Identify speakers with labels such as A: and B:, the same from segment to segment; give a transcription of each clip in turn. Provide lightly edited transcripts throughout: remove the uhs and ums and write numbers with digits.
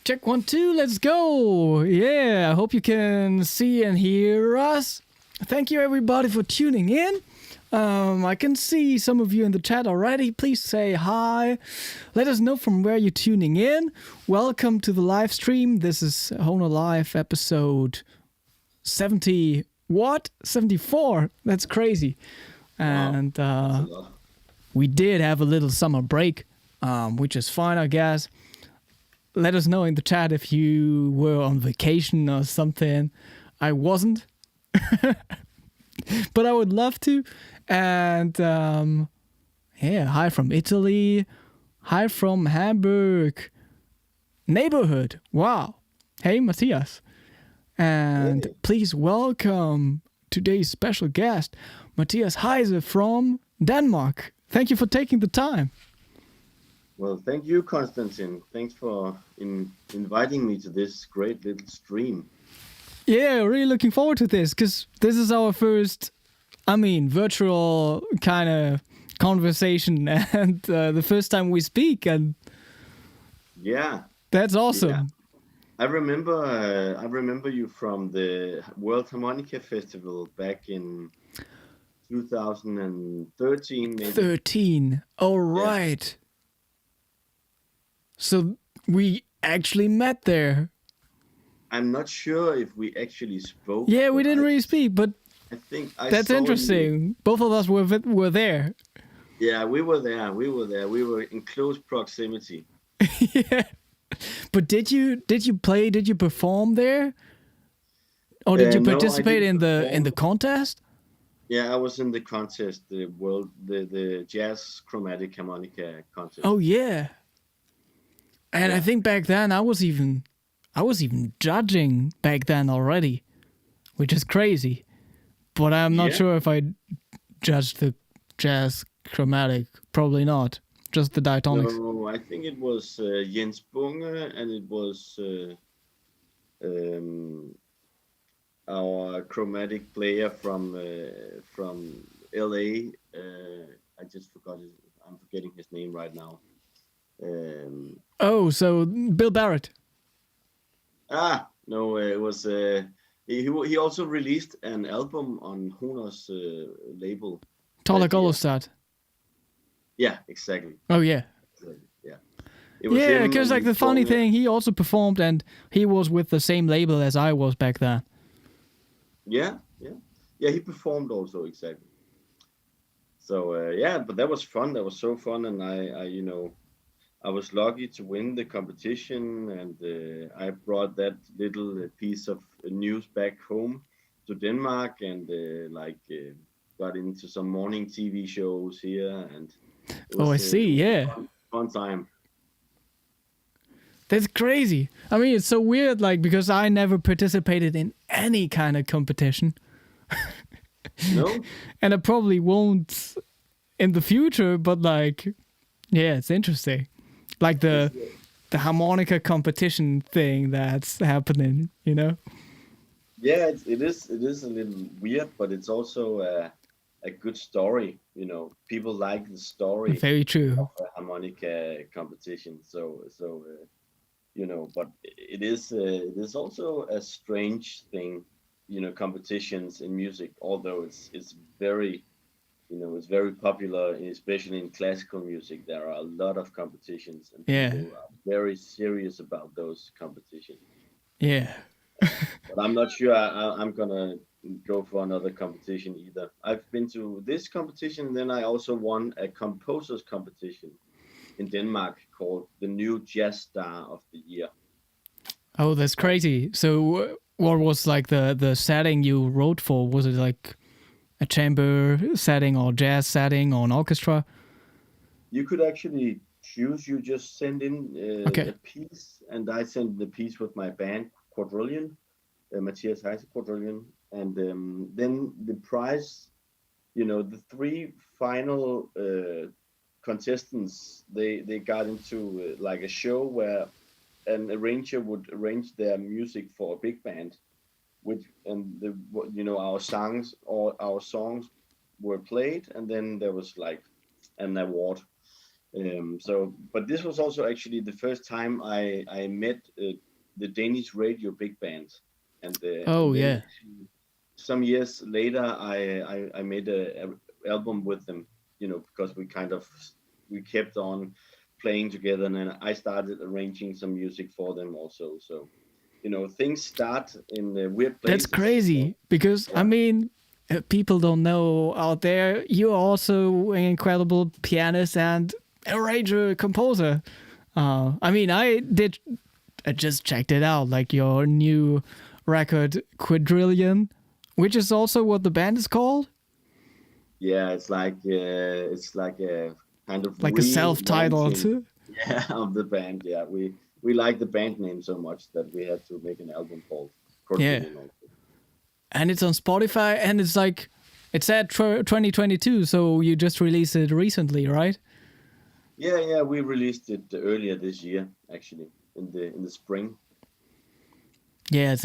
A: Check 1, 2, let's go. Yeah, I hope you can see and hear us. Thank you everybody for tuning in. I can see some of you in the chat already. Please say hi. Let us know from where you're tuning in. Welcome to the live stream. This is Hohner Live episode 70. What? 74? That's crazy. And we did have a little summer break, which is fine, I guess. Let us know in the chat if you were on vacation or something. I wasn't. But I would love to. And yeah, hi from Italy. Hi from Hamburg. Neighborhood. Wow. Hey, Matthias. And please welcome today's special guest, Mathias Heise from Denmark. Thank you for taking the time.
B: Well, thank you, Konstantin. Thanks for inviting me to this great little stream.
A: Yeah, really looking forward to this, because this is our first, virtual kind of conversation and the first time we speak. And
B: yeah,
A: that's awesome.
B: Yeah. I remember you from the World Harmonica Festival back in 2013, maybe.
A: 13. All right. Yeah. So we actually met there.
B: I'm not sure if we actually spoke.
A: Yeah, we didn't really speak, but
B: I think
A: that's interesting.
B: You.
A: Both of us were there.
B: Yeah, we were there. We were in close proximity.
A: Yeah. But did you play? Did you perform there? Or did you participate in the contest?
B: Yeah, I was in the contest, the Jazz Chromatic Harmonica contest.
A: Oh yeah. And I think back then I was even judging back then already, which is crazy. But I'm not sure if I judged the Jazz Chromatic. Probably not. Just the diatonics.
B: No, I think it was Jens Bunge, and it was our chromatic player from LA. I just forgot I'm forgetting his name right now.
A: So Bill Barrett.
B: No, it was he also released an album on Hohner's label.
A: Tolle Golostad.
B: Yeah, exactly.
A: Oh yeah.
B: Yeah.
A: Yeah, because like the funny thing, he also performed and he was with the same label as I was back then.
B: Yeah, he performed also, exactly. So but that was fun. That was so fun, and I was lucky to win the competition, and I brought that little piece of news back home to Denmark, and got into some morning TV shows here, and it was,
A: I see. Yeah,
B: fun time.
A: That's crazy. It's so weird, because I never participated in any kind of competition.
B: No,
A: and I probably won't in the future. But it's interesting. Like the harmonica competition thing that's happening,
B: Yeah, it is a little weird, but it's also a good story. People like the story.
A: Very true.
B: Of a harmonica competition. So but it is also a strange thing, competitions in music. Although it's very it's very popular, especially in classical music. There are a lot of competitions, and people are very serious about those competitions.
A: Yeah.
B: But I'm not sure I'm gonna go for another competition either. I've been to this competition, then I also won a composers competition in Denmark called the New Jazz Star of the Year.
A: Oh, that's crazy. So what was the setting you wrote for? Was it like a chamber setting or jazz setting or an orchestra?
B: You could actually choose. You just send in a piece, and I send the piece with my band Quadrillion, Mathias Heise Quadrillion, and then the prize, the three final contestants, they got into a show where an arranger would arrange their music for a big band, our songs were played, and then there was an award. But this was also actually the first time I met the Danish radio big band,
A: Oh,
B: and then
A: yeah.
B: some years later I made a album with them, because we kept on playing together, and then I started arranging some music for them also. So things start in weird
A: That's
B: places. So
A: crazy because, I
B: yeah,
A: mean, people don't know out there, you're also an incredible pianist and arranger, composer. I mean, I just checked it out, like your new record, Quadrillion, which is also what the band is called,
B: yeah, it's like a kind of
A: like a self-titled.
B: relaunching, yeah, of the band. Yeah, we like the band name so much that we had to make an album called
A: Yeah,
B: Corbitt also.
A: and it's on Spotify, and it's like it's at 2022, so you just released it recently, right?
B: Yeah, we released it earlier this year, actually, in the spring.
A: Yeah,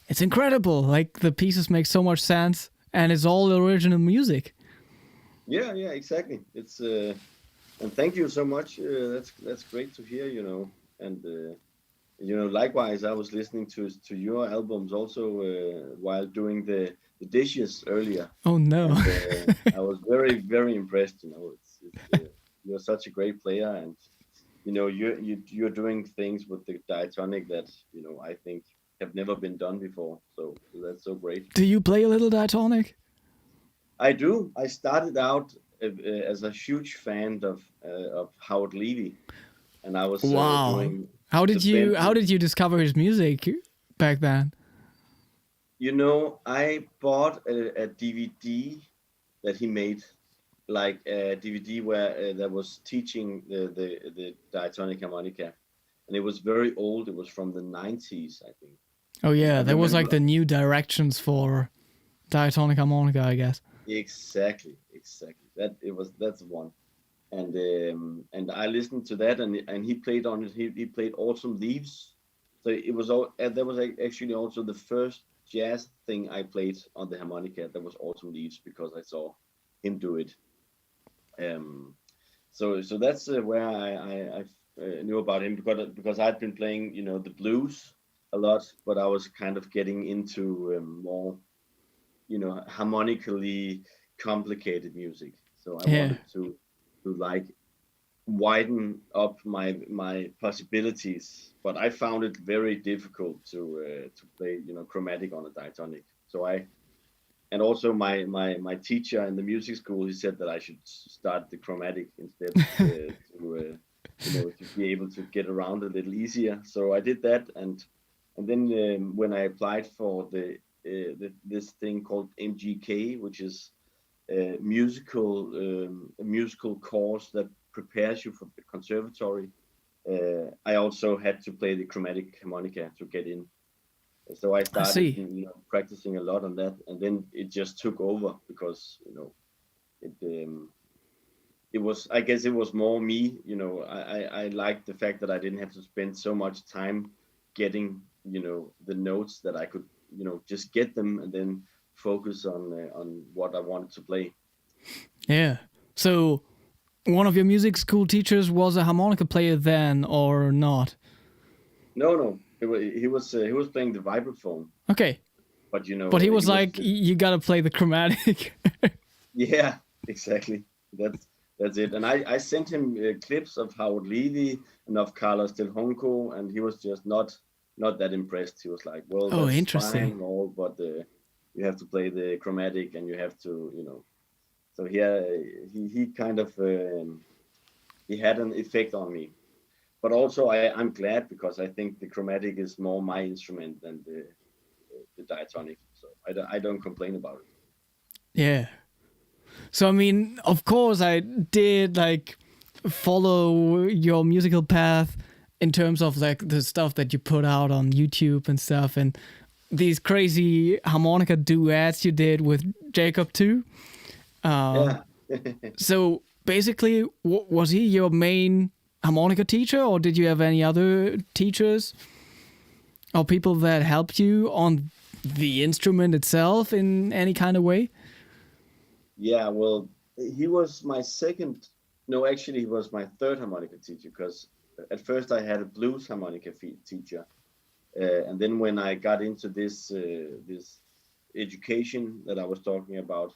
A: it's incredible. Like the pieces make so much sense, and it's all original music.
B: Yeah, exactly. It's and thank you so much. That's great to hear. And likewise, I was listening to your albums also while doing the dishes earlier,
A: Oh no.
B: and I was very very impressed. You're such a great player, and you're doing things with the diatonic that I think have never been done before. So that's so great.
A: Do you play a little diatonic?
B: I do. I started out as a huge fan of Howard Levy, and I was
A: Wow.
B: doing
A: How
B: the
A: did you
B: band.
A: how did you discover his music back then?
B: I bought a DVD that he made, like a DVD where that was teaching the diatonic harmonica, and it was very old. It was from the 90s, I think.
A: Oh
B: And I
A: yeah, that was like
B: remember
A: the new directions for diatonic harmonica, I guess.
B: exactly that's the one. And I listened to that, and he played on it. He played Autumn Leaves, so it was all. That was actually also the first jazz thing I played on the harmonica. That was Autumn Leaves because I saw him do it. So that's where I knew about him because I'd been playing the blues a lot, but I was kind of getting into more harmonically complicated music. So I
A: Yeah.
B: wanted to like widen up my possibilities, but I found it very difficult to play chromatic on a diatonic. And also my teacher in the music school, he said that I should start the chromatic instead to be able to get around a little easier. So I did that, and then when I applied for this thing called MGK, which is a musical course that prepares you for the conservatory, I also had to play the chromatic harmonica to get in. So I
A: I
B: started,
A: see.
B: practicing a lot on that, and then it just took over because it it was, I guess, it was more me. I liked the fact that I didn't have to spend so much time getting the notes, that I could just get them and then focus on what I wanted to play.
A: Yeah. So one of your music school teachers was a harmonica player then, or not?
B: No, he was playing the vibraphone,
A: Okay.
B: but
A: But he
B: he
A: was
B: was
A: like, you gotta play the chromatic.
B: yeah, exactly. That's it. And I sent him clips of Howard Levy and of Carlos Del Honco, and he was just not that impressed. He was like, "Well,
A: Oh,
B: that's
A: interesting.
B: fine, all, but you have to play the chromatic, and you have to." So yeah, he kind of he had an effect on me. But also, I'm glad because I think the chromatic is more my instrument than the diatonic. So I don't complain about it.
A: Yeah. So I mean, of course, I did like follow your musical path in terms of like the stuff that you put out on YouTube and stuff, and these crazy harmonica duets you did with Jacob too.
B: Yeah.
A: So basically, was he your main harmonica teacher, or did you have any other teachers or people that helped you on the instrument itself in any kind of way?
B: Yeah, well, he was my second No, actually, he was my third harmonica teacher because at first I had a blues harmonica teacher, and then when I got into this education that I was talking about,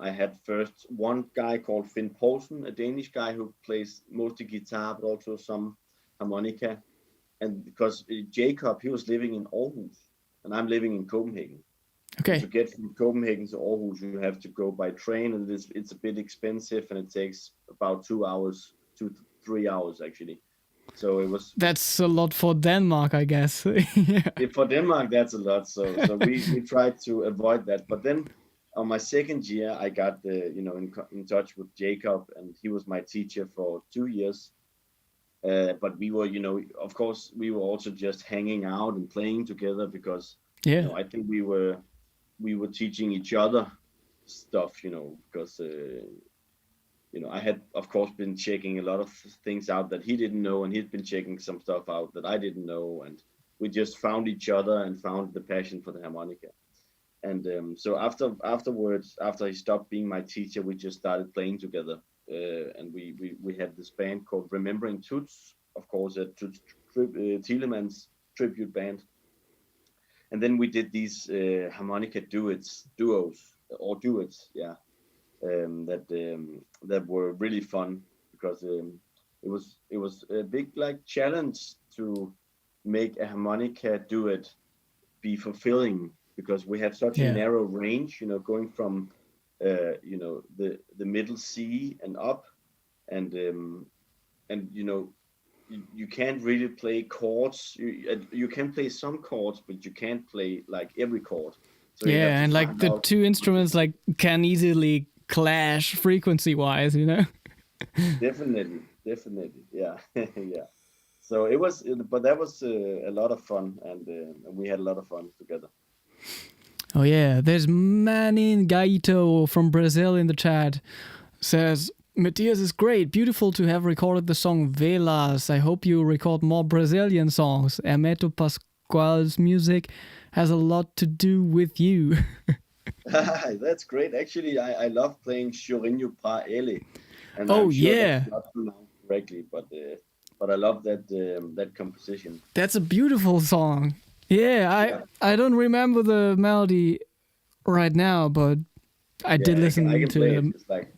B: I had first one guy called Finn Poulsen, a Danish guy who plays mostly guitar but also some harmonica. And because Jacob, he was living in Aarhus, and I'm living in Copenhagen. And
A: Okay.
B: to get from Copenhagen to Aarhus, you have to go by train, and it's a bit expensive, and it takes about 2 hours, 2 to 3 hours actually. So it was
A: That's a lot for Denmark, I guess. Yeah.
B: for Denmark. That's a lot. So we tried to avoid that. But then on my second year, I got in touch with Jacob, and he was my teacher for 2 years. But we were, of course, we were also just hanging out and playing together because,
A: Yeah.
B: I think we were teaching each other stuff, because, I had, of course, been checking a lot of things out that he didn't know, and he'd been checking some stuff out that I didn't know, and we just found each other and found the passion for the harmonica. And so afterwards, after he stopped being my teacher, we just started playing together. And we had this band called Remembering Toots, of course, a Toots Thielemans tribute band. And then we did these harmonica duets, yeah, that were really fun because it was a big challenge to make a harmonica duet be fulfilling because we had such a narrow range, going from the middle C and up, and you can't really play chords. You can play some chords, but you can't play every chord. So
A: yeah, and the two instruments can easily clash frequency wise,
B: Definitely, yeah, yeah. So but that was a lot of fun, and we had a lot of fun together.
A: Oh yeah, there's Manin Gaito from Brazil in the chat. Says, Mathias is great, beautiful to have recorded the song Velas. I hope you record more Brazilian songs. Hermeto Pascoal's music has a lot to do with you.
B: That's great. Actually, I love playing Chorinho pra ele. And
A: oh
B: I'm sure
A: yeah,
B: that's not pronounced correctly, but I love that composition.
A: That's a beautiful song. Yeah, I don't remember the melody right now, but I did listen
B: I can
A: to
B: play
A: them.
B: It's like.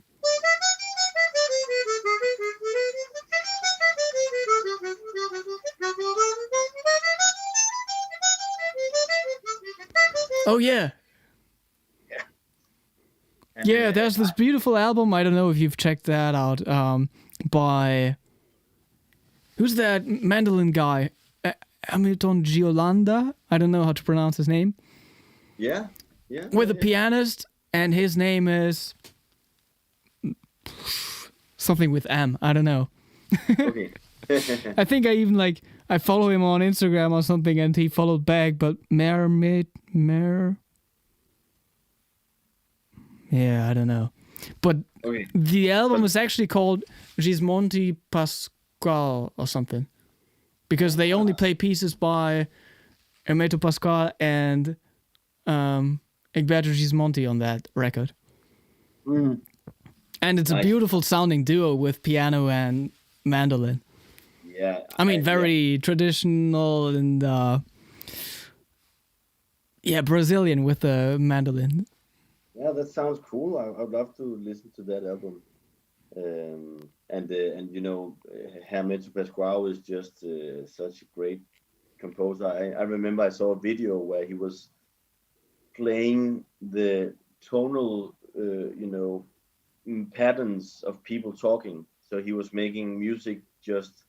A: Oh yeah. Yeah, there's this beautiful album. I don't know if you've checked that out. By who's that mandolin guy? Hamilton Giolanda. I don't know how to pronounce his name.
B: Yeah.
A: With a pianist, and his name is something with M. I don't know.
B: Okay.
A: I think I even I follow him on Instagram or something, and he followed back. But yeah, I don't know. But the album is actually called Gismonti Pasquale or something, because they only play pieces by Hermeto Pascoal and Egberto Gismonti on that record.
B: Mm.
A: And it's a beautiful sounding duo with piano and mandolin.
B: Yeah.
A: I mean, very traditional and Brazilian with the mandolin.
B: Yeah, that sounds cool. I'd love to listen to that album. And Hermeto Pascoal is just such a great composer. I remember I saw a video where he was playing the tonal, patterns of people talking. So he was making music just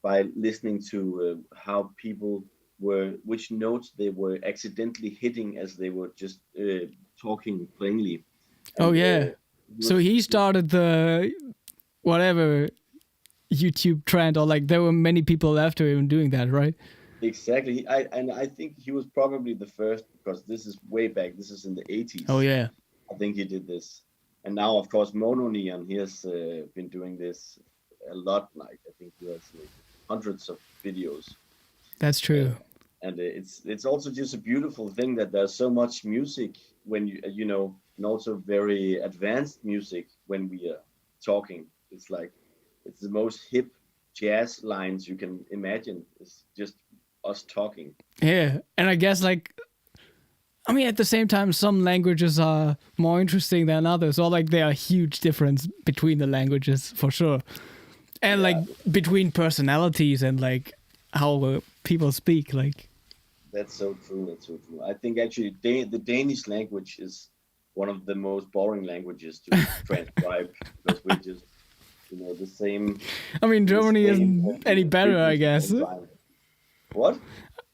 B: by listening to how people which notes they were accidentally hitting as they were just talking plainly. And,
A: so he started the whatever YouTube trend, or there were many people after him doing that, right?
B: Exactly. I think he was probably the first, because this is way back. This is in the 80s.
A: Oh yeah.
B: I think he did this. And now, of course, Mono Neon, he has been doing this a lot. I think he has hundreds of videos.
A: That's true.
B: And it's also just a beautiful thing that there's so much music when and also very advanced music when we are talking. It's the most hip jazz lines you can imagine. It's just us talking.
A: Yeah, and I guess like, I mean, at the same time, some languages are more interesting than others, or like there are huge difference between the languages for sure, and like between personalities and like how people speak. Like,
B: That's so true. That's so true. I think actually the Danish language is one of the most boring languages to transcribe because we're just, the same.
A: I mean,
B: The
A: Germany
B: same
A: isn't any better, I
B: frequency
A: guess.
B: all the time. What?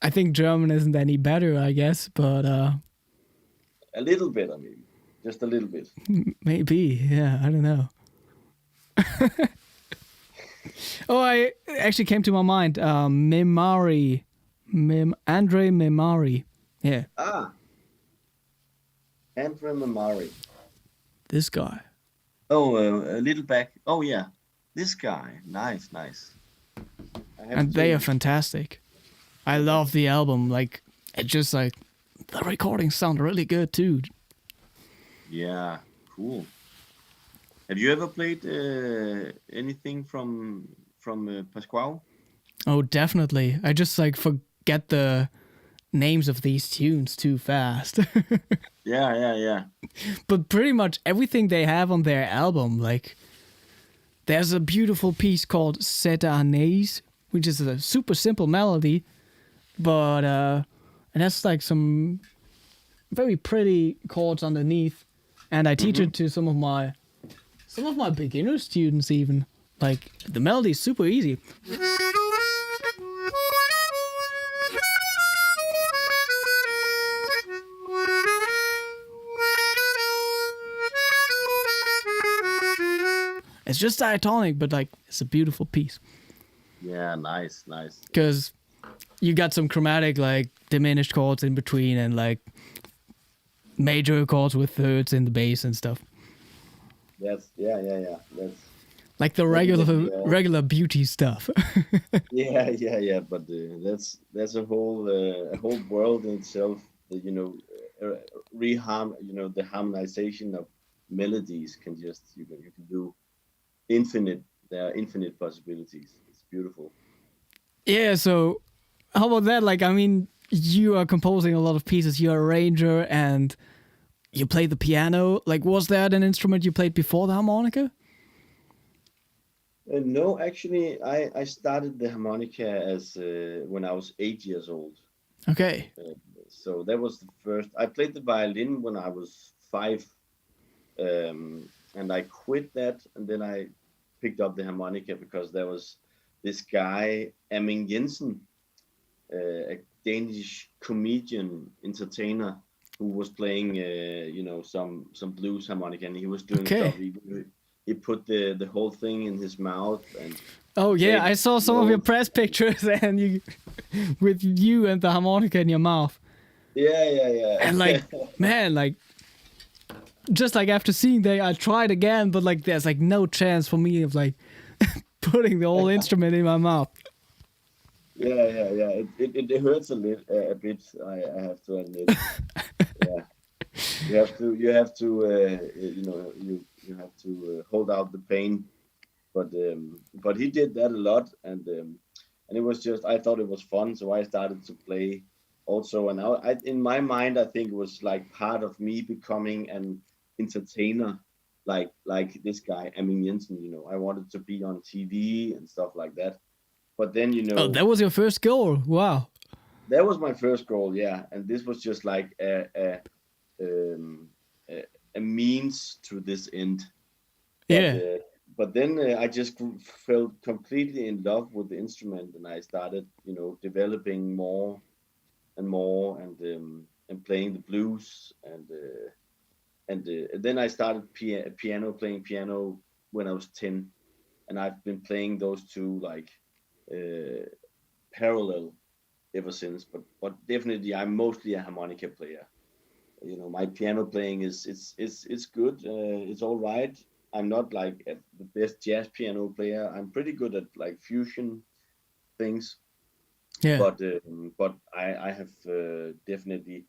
A: I think German isn't any better, I guess, but
B: A little better, maybe. Just a little bit.
A: maybe. Yeah, I don't know. Oh, I actually came to my mind. Memari. Andre Memari. Yeah,
B: Ah, Andre Mamari.
A: this guy.
B: Oh, a little back. Oh, yeah. This guy. Nice, nice.
A: And they are fantastic. I love the album. Like, it just like, the recordings sound really good too.
B: Yeah, cool. Have you ever played anything from Pasquale?
A: Oh, definitely. I just like forget the names of these tunes too fast.
B: Yeah.
A: But pretty much everything they have on their album, like, there's a beautiful piece called Sedanese, which is a super simple melody, but it has like some very pretty chords underneath, and I teach it to some of my beginner students even. Like, the melody is super easy. It's just diatonic, but like, it's a beautiful piece.
B: Yeah, nice.
A: Because you got some chromatic, like, diminished chords in between, and like major chords with thirds in the bass and stuff.
B: Yeah. That's
A: Like the regular beauty stuff.
B: yeah. But that's a whole world in itself. The harmonization of melodies can just you can do infinite. There are infinite possibilities. It's beautiful.
A: Yeah, so how about that? Like, I mean, you are composing a lot of pieces. You're a arranger and you play the piano. Like, was that an instrument you played before the harmonica?
B: No, actually, I started the harmonica as when I was 8 years old.
A: Okay.
B: So that was the first. I played the violin when I was 5, and I quit that, and then I picked up the harmonica because there was this guy Amin Jensen, a Danish comedian entertainer who was playing some blues harmonica, and he was doing stuff. He put the whole thing in his mouth and
A: oh yeah, I saw some of your press pictures and you with you and the harmonica in your mouth.
B: Yeah.
A: And like, man, like, just like after seeing that, I tried again, but like there's like no chance for me of like putting the whole instrument in my mouth.
B: Yeah. It hurts a bit. I have to admit. Yeah, you have to you have to hold out the pain. But he did that a lot, and it was just I thought it was fun, so I started to play also. And in my mind, I think it was like part of me becoming an entertainer, like this guy Amin Jensen. I wanted to be on TV and stuff like that. But then
A: Oh, that was your first goal. Wow.
B: that was my first goal, yeah. And this was just like a means to this end.
A: Yeah.
B: But then I just felt completely in love with the instrument, and I started, developing more and more, and playing the blues, and then I started playing piano when I was 10, and I've been playing those two like parallel ever since. But definitely, I'm mostly a harmonica player. My piano playing it's good. It's all right. I'm not like the best jazz piano player. I'm pretty good at like fusion things.
A: Yeah.
B: But I have definitely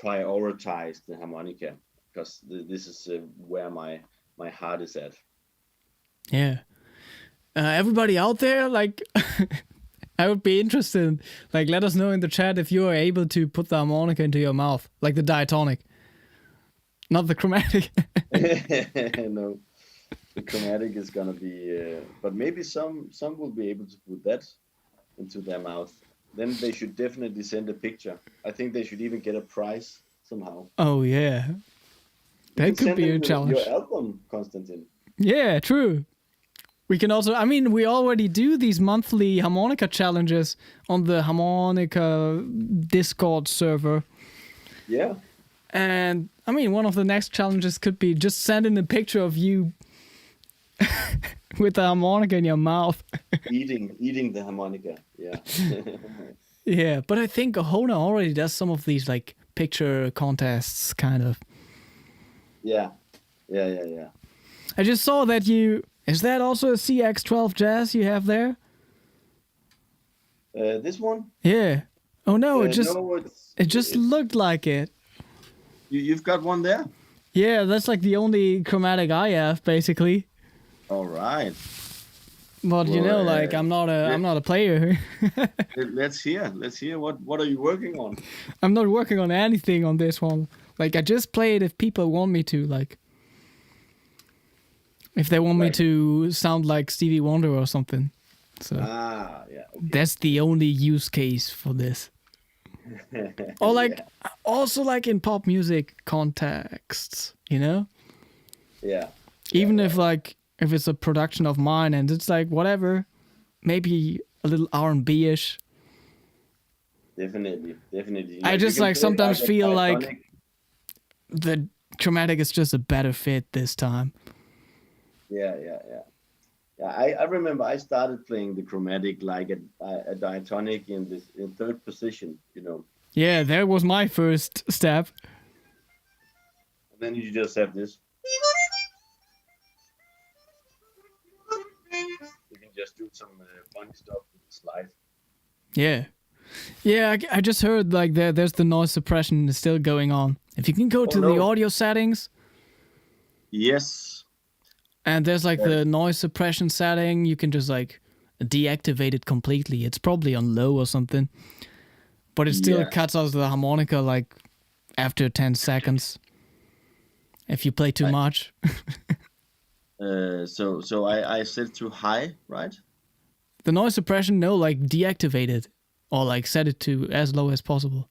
B: prioritized the harmonica because this is where my heart is at.
A: Yeah. Everybody out there, like, I would be interested. Like, let us know in the chat if you are able to put the harmonica into your mouth, like the diatonic, not the chromatic.
B: No, the chromatic is gonna be, but maybe some will be able to put that into their mouth. Then they should definitely send a picture. I think they should even get a prize somehow.
A: Oh yeah,
B: You
A: that
B: can
A: could
B: send
A: be
B: them
A: a challenge.
B: your album, Konstantin.
A: Yeah, true. We can also, I mean, we already do these monthly harmonica challenges on the harmonica Discord server.
B: Yeah.
A: And I mean, one of the next challenges could be just sending a picture of you with the harmonica in your mouth.
B: eating the harmonica. Yeah.
A: Yeah, but I think Hohner already does some of these like picture contests, kind of.
B: Yeah.
A: I just saw that is that also a CX12 Jazz you have there?
B: This one?
A: Yeah. Oh no,
B: No,
A: it just looked like it.
B: You've got one there?
A: Yeah, that's like the only chromatic I have, basically.
B: All right.
A: But like I'm not a player.
B: Let's hear what are you working on?
A: I'm not working on anything on this one. Like, I just play it if people want me to, like, if they want me to sound like Stevie Wonder or something. So
B: yeah. Okay.
A: that's the only use case for this. Or like, also like in pop music contexts,
B: Yeah.
A: Even if it's a production of mine and it's like whatever, maybe a little R&B-ish.
B: Definitely.
A: I just like sometimes feel like the chromatic is just a better fit this time.
B: Yeah. I remember I started playing the chromatic like a diatonic in third position,
A: Yeah, that was my first step.
B: And then you just have this. You can just do some funny stuff with the slide.
A: Yeah, I just heard like there's the noise suppression is still going on. If you can go to the audio settings.
B: Yes.
A: And there's like the noise suppression setting, you can just like deactivate it completely. It's probably on low or something. But it still cuts out the harmonica like after 10 seconds. If you play too much.
B: So I set to high, right?
A: The noise suppression, no, like deactivate it. Or like set it to as low as possible.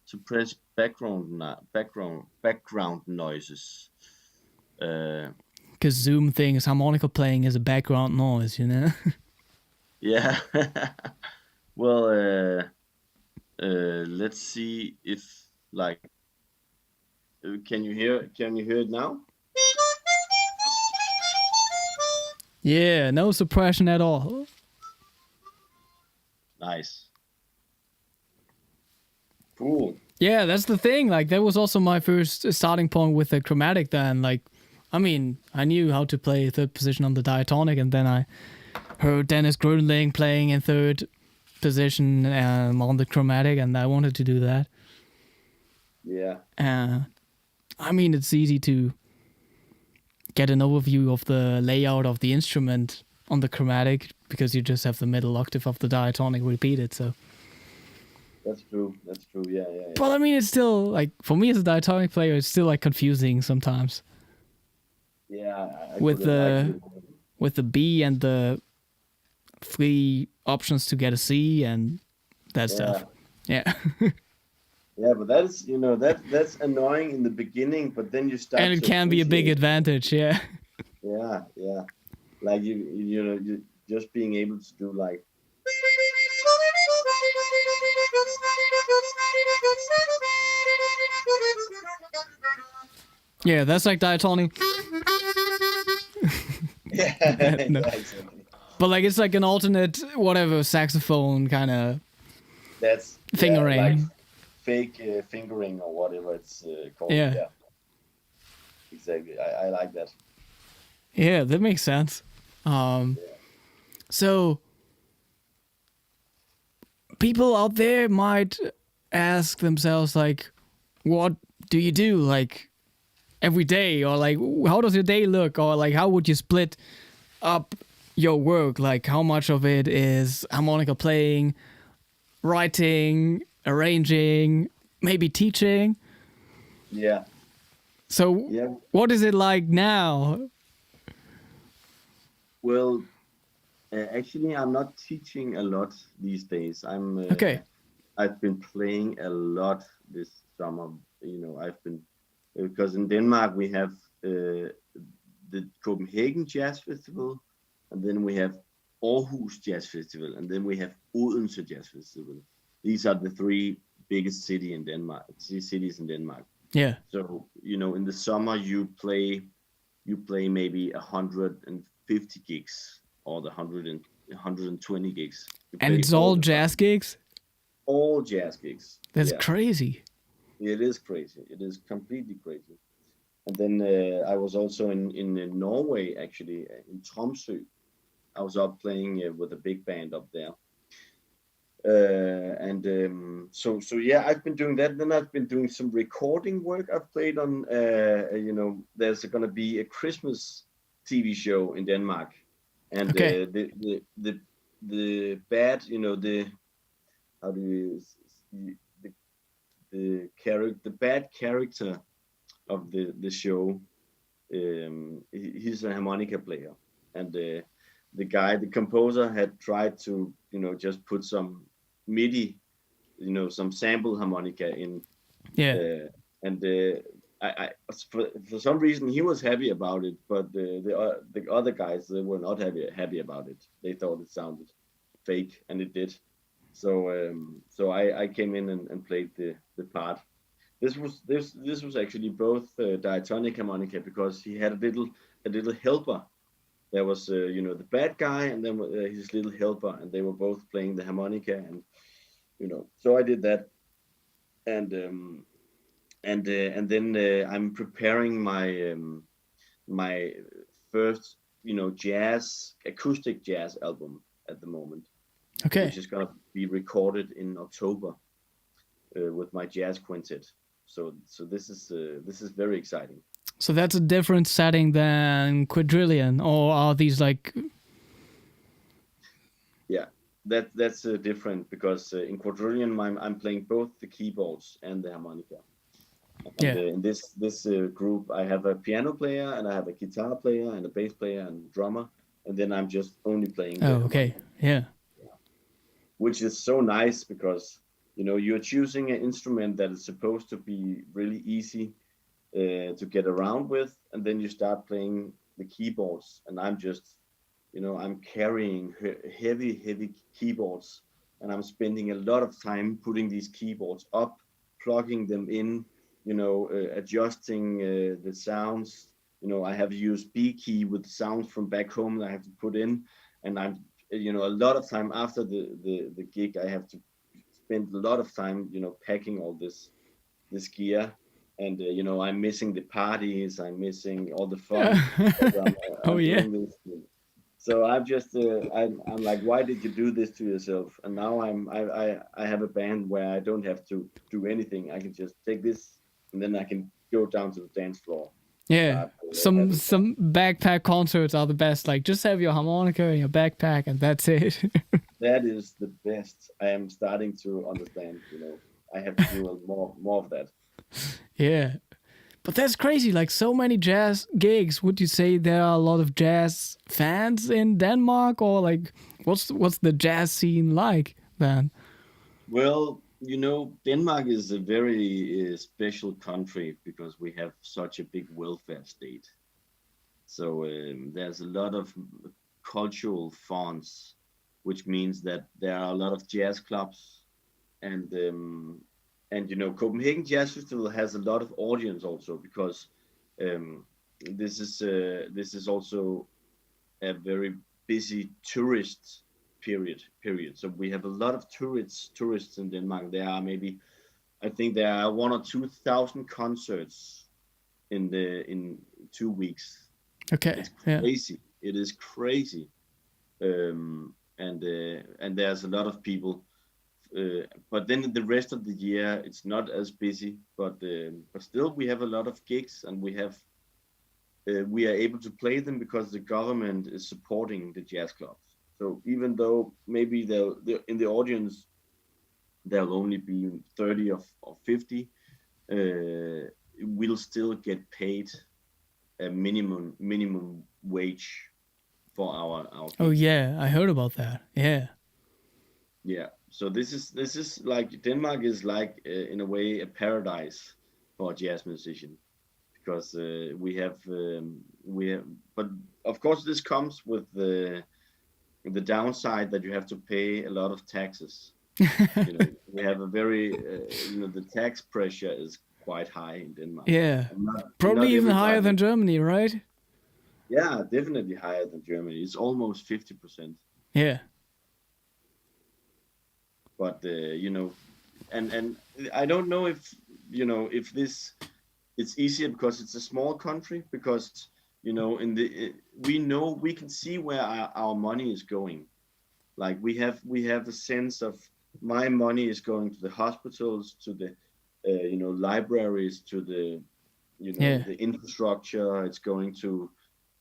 B: Suppress background noises.
A: Because Zoom thinks harmonica playing is a background noise,
B: Yeah. Well, let's see if like. Can you hear it now?
A: Yeah, no suppression at all.
B: Nice. Cool.
A: Yeah, that's the thing. Like, that was also my first starting point with the chromatic then. Like, I mean, I knew how to play third position on the diatonic, and then I heard Dennis Grönling playing in third position on the chromatic, and I wanted to do that.
B: Yeah.
A: I mean, it's easy to get an overview of the layout of the instrument on the chromatic because you just have the middle octave of the diatonic repeated, so...
B: That's true, yeah.
A: But I mean, it's still, like, for me as a diatonic player, it's still, like, confusing sometimes.
B: Yeah,
A: with the B and the 3 options to get a C and that stuff. Yeah.
B: Yeah, but that's that's annoying in the beginning, but then you start.
A: And it can be a big advantage, yeah.
B: Yeah. Like you just being able to do like.
A: Yeah, that's like diatonic.
B: Yeah,
A: no.
B: Exactly.
A: But like it's like an alternate whatever saxophone kind of.
B: That's
A: fingering.
B: Like fake fingering or whatever it's called.
A: Yeah.
B: Exactly. I like that.
A: Yeah, that makes sense. So people out there might ask themselves like, what do you do? Like, every day, or like how does your day look, or like how would you split up your work? Like how much of it is harmonica playing, writing, arranging, maybe teaching?
B: Yeah,
A: So
B: yeah.
A: what is it like now?
B: Well, actually, I'm not teaching a lot these days.
A: Okay.
B: I've been playing a lot this summer. You know, I've been because in Denmark we have the Copenhagen Jazz Festival, and then we have Aarhus Jazz Festival, and then we have Odense Jazz Festival. These are the three biggest cities in Denmark.
A: Yeah.
B: So you know, in the summer you play maybe 150 gigs or the 120 gigs. You
A: And
B: play
A: it's
B: all
A: all
B: the
A: jazz
B: time,
A: gigs?
B: all jazz gigs.
A: That's
B: Yeah,
A: crazy.
B: it is crazy. It is completely crazy. And then I was also in Norway actually in Tromsø. I was up playing with a big band up there. So yeah, I've been doing that. Then I've been doing some recording work. I've played on you know, there's going to be a Christmas TV show in Denmark, and
A: Okay.
B: the bad, you know, the how do you the bad character of the show, he's a harmonica player, and the composer had tried to, you know, just put some MIDI, you know, some sample harmonica in,
A: Yeah.
B: and I for some reason he was happy about it, but the other guys, they were not happy about it. They thought it sounded fake, and it did. So I came in and played the part. This was actually both diatonic harmonica, because he had a little helper. There was you know, the bad guy, and then his little helper, and they were both playing the harmonica, and you know, so I did that, and and then I'm preparing my first, you know, acoustic jazz album at the moment,
A: Okay.
B: which is gonna be recorded in October with my jazz quintet. So this is very exciting.
A: So that's a different setting than quadrillion, or are these like?
B: Yeah, that's different, because in quadrillion I'm playing both the keyboards and the harmonica. And
A: Yeah.
B: in this group, I have a piano player, and I have a guitar player, and a bass player, and a drummer, and then I'm just only playing the
A: Oh, okay.
B: harmonica,
A: Yeah.
B: which is so nice, because you know, you're choosing an instrument that is supposed to be really easy to get around with, and then you start playing the keyboards, and I'm just, you know, I'm carrying heavy keyboards, and I'm spending a lot of time putting these keyboards up, plugging them in, you know, adjusting the sounds. You know, I have a USB key with sounds from back home that I have to put in, and I'm, you know, a lot of time after the gig, I have to spend a lot of time, you know, packing all this gear, and you know, I'm missing the parties, I'm missing all the fun, because
A: Oh
B: I'm
A: yeah.
B: doing this. So I'm just I'm like, why did you do this to yourself? And now I have a band where I don't have to do anything. I can just take this, and then I can go down to the dance floor and
A: Yeah.
B: start having fun.
A: Some backpack concerts are the best. Like just have your harmonica in your backpack and that's it.
B: That is the best. I am starting to understand. You know, I have to do more of that.
A: Yeah. But that's crazy. Like so many jazz gigs. Would you say there are a lot of jazz fans in Denmark, or like what's the jazz scene like then?
B: Well, you know, Denmark is a very special country, because we have such a big welfare state. So there's a lot of cultural funds, which means that there are a lot of jazz clubs, and you know, Copenhagen Jazz Festival has a lot of audience also, because um, this is also a very busy tourist period. So we have a lot of tourists in Denmark. There are maybe, I think there are 1 or 2 thousand concerts in 2 weeks.
A: Okay.
B: It's
A: Yeah.
B: crazy. It is crazy. And there's a lot of people but then the rest of the year it's not as busy. But still, we have a lot of gigs, and we are able to play them because the government is supporting the jazz clubs. So even though maybe they'll in the audience there'll only be 30 or 50, we'll still get paid a minimum wage for our
A: Oh
B: gigs.
A: yeah, I heard about that. Yeah.
B: Yeah. So this is like Denmark is like in a way a paradise for a jazz musician, because we have, but of course this comes with the downside that you have to pay a lot of taxes. We have a very the tax pressure is quite high in Denmark.
A: Yeah.
B: And
A: Probably
B: not
A: even higher
B: everybody.
A: than Germany, right?
B: Yeah, definitely higher than Germany. It's almost 50%.
A: Yeah.
B: But and I don't know if if this it's easier because it's a small country, because we can see where our money is going. Like we have a sense of, my money is going to the hospitals, to the libraries, to the
A: Yeah.
B: the infrastructure. It's going to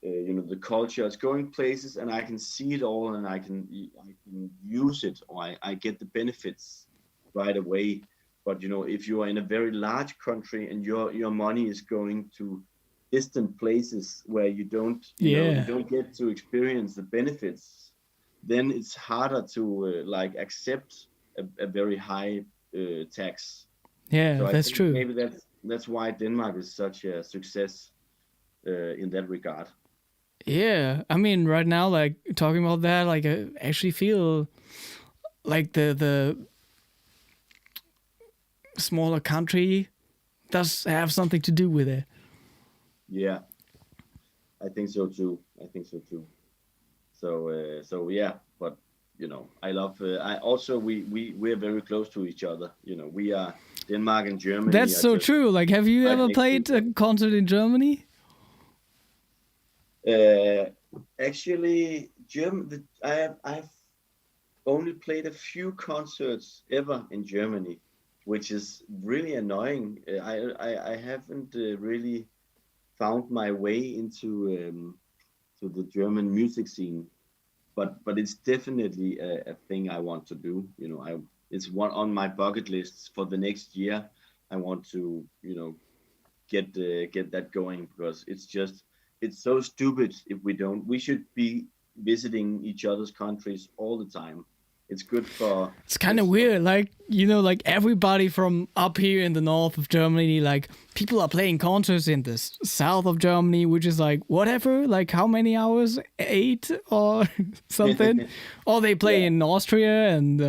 B: the culture. It's going places, and I can see it all, and I can use it, or I get the benefits right away. But if you are in a very large country and your money is going to distant places where you don't you
A: Yeah.
B: don't get to experience the benefits, then it's harder to accept a very high tax.
A: Yeah,
B: So I
A: that's
B: think
A: true.
B: maybe that's why Denmark is such a success in that regard.
A: Yeah. I mean, right now, like talking about that, like I actually feel like the smaller country does have something to do with it.
B: Yeah, I think so too. So yeah, but I love. I also we're very close to each other. We are Denmark and Germany
A: That's
B: are
A: so
B: just
A: true. Like, have you
B: right
A: ever
B: next to
A: played
B: each
A: a concert in Germany?
B: other. Actually, I've only played a few concerts ever in Germany, which is really annoying. I haven't really found my way into to the German music scene, but it's definitely a thing I want to do. It's one on my bucket list for the next year. I want to get that going, because it's so stupid if we don't. We should be visiting each other's countries all the time. It's good for
A: It's kind of
B: just
A: weird. Like, like everybody from up here in the north of Germany, like people are playing concerts in the south of Germany, which is like whatever, like how many hours? 8 or something? Or they play
B: yeah.
A: in Austria and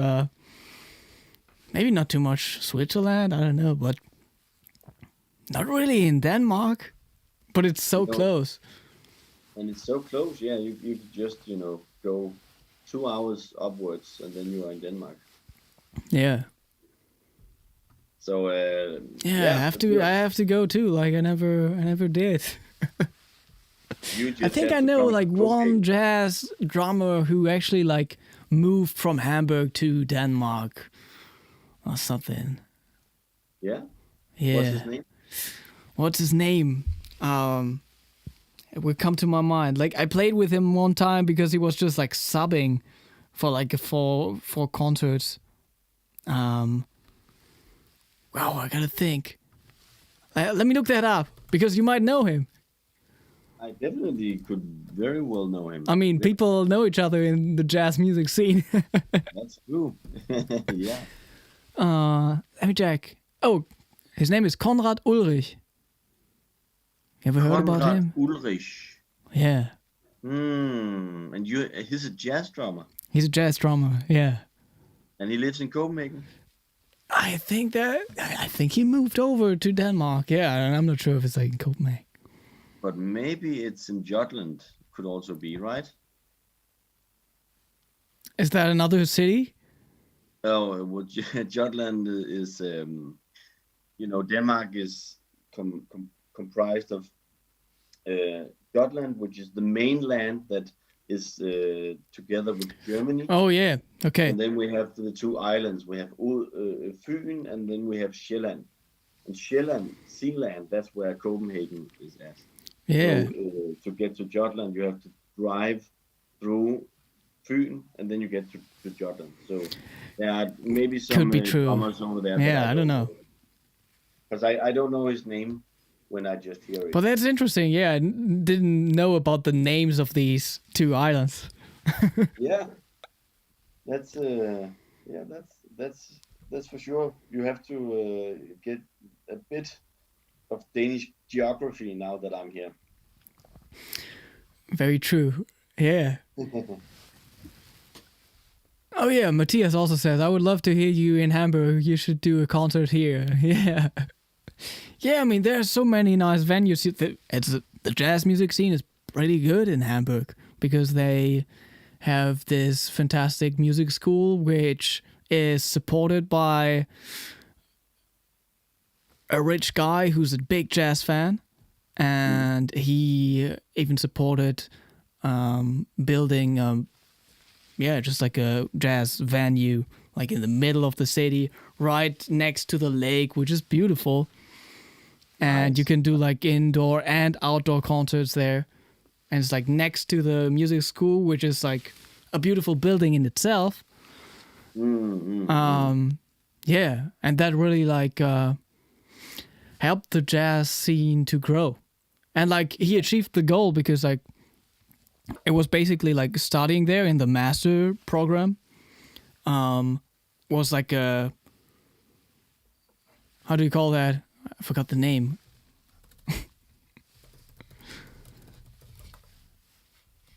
A: maybe not too much Switzerland. I don't know, but not really in Denmark. But it's so close.
B: And it's so close. Yeah, you could just go 2 hours upwards, and then you are in Denmark.
A: Yeah.
B: So
A: Yeah, I have to go too. Like I never did.
B: You just
A: I think
B: have
A: I
B: to
A: know
B: come to
A: like one
B: Copenhagen.
A: jazz drummer who actually like moved from Hamburg to Denmark or something.
B: Yeah. What's his
A: Yeah.
B: name?
A: What's his name? It would come to my mind. Like I played with him one time because he was just like subbing for like four concerts. Wow, I gotta think. Let me look that up because you might know him.
B: I definitely could very well know him.
A: I mean, people know each other in the jazz music scene.
B: That's true. Yeah.
A: Let me check. Oh, his name is Konrad Ulrich. You ever heard about
B: Konrad
A: him?
B: Ulrich.
A: Yeah.
B: And he's a jazz drummer,
A: He's a jazz drummer, yeah.
B: and he lives in Copenhagen.
A: I think he moved over to Denmark, yeah, and I'm not sure if it's like in Copenhagen.
B: But maybe it's in Jutland. Could also be, right?
A: Is that another city?
B: Oh, Jutland is, Denmark is comprised of Jutland, which is the mainland that is together with Germany.
A: Oh yeah. Okay.
B: And then we have the two islands. We have Fyn, and then we have Sjælland. And Sjælland, Sealand, that's where Copenhagen is at.
A: Yeah.
B: So to get to Jutland, you have to drive through Fyn, and then you get to Jutland. So there are maybe some
A: Could be true.
B: commas over there.
A: Yeah, I don't know.
B: Because I don't know his name when I just hear it.
A: But that's interesting. Yeah, I didn't know about the names of these two islands.
B: Yeah, that's that's for sure. You have to get a bit of Danish geography now that I'm here.
A: Very true. Yeah. Oh yeah, Matthias also says, I would love to hear you in Hamburg. You should do a concert here. Yeah. Yeah, I mean, there are so many nice venues. The jazz music scene is pretty good in Hamburg because they have this fantastic music school which is supported by a rich guy who's a big jazz fan. And he even supported building, just like a jazz venue, like in the middle of the city, right next to the lake, which is beautiful. And
B: Nice.
A: you can do like indoor and outdoor concerts there. And it's like next to the music school, which is like a beautiful building in itself. Yeah, and that really like helped the jazz scene to grow. And like he achieved the goal because like it was basically like studying there in the master program was like a, how do you call that? I forgot the name.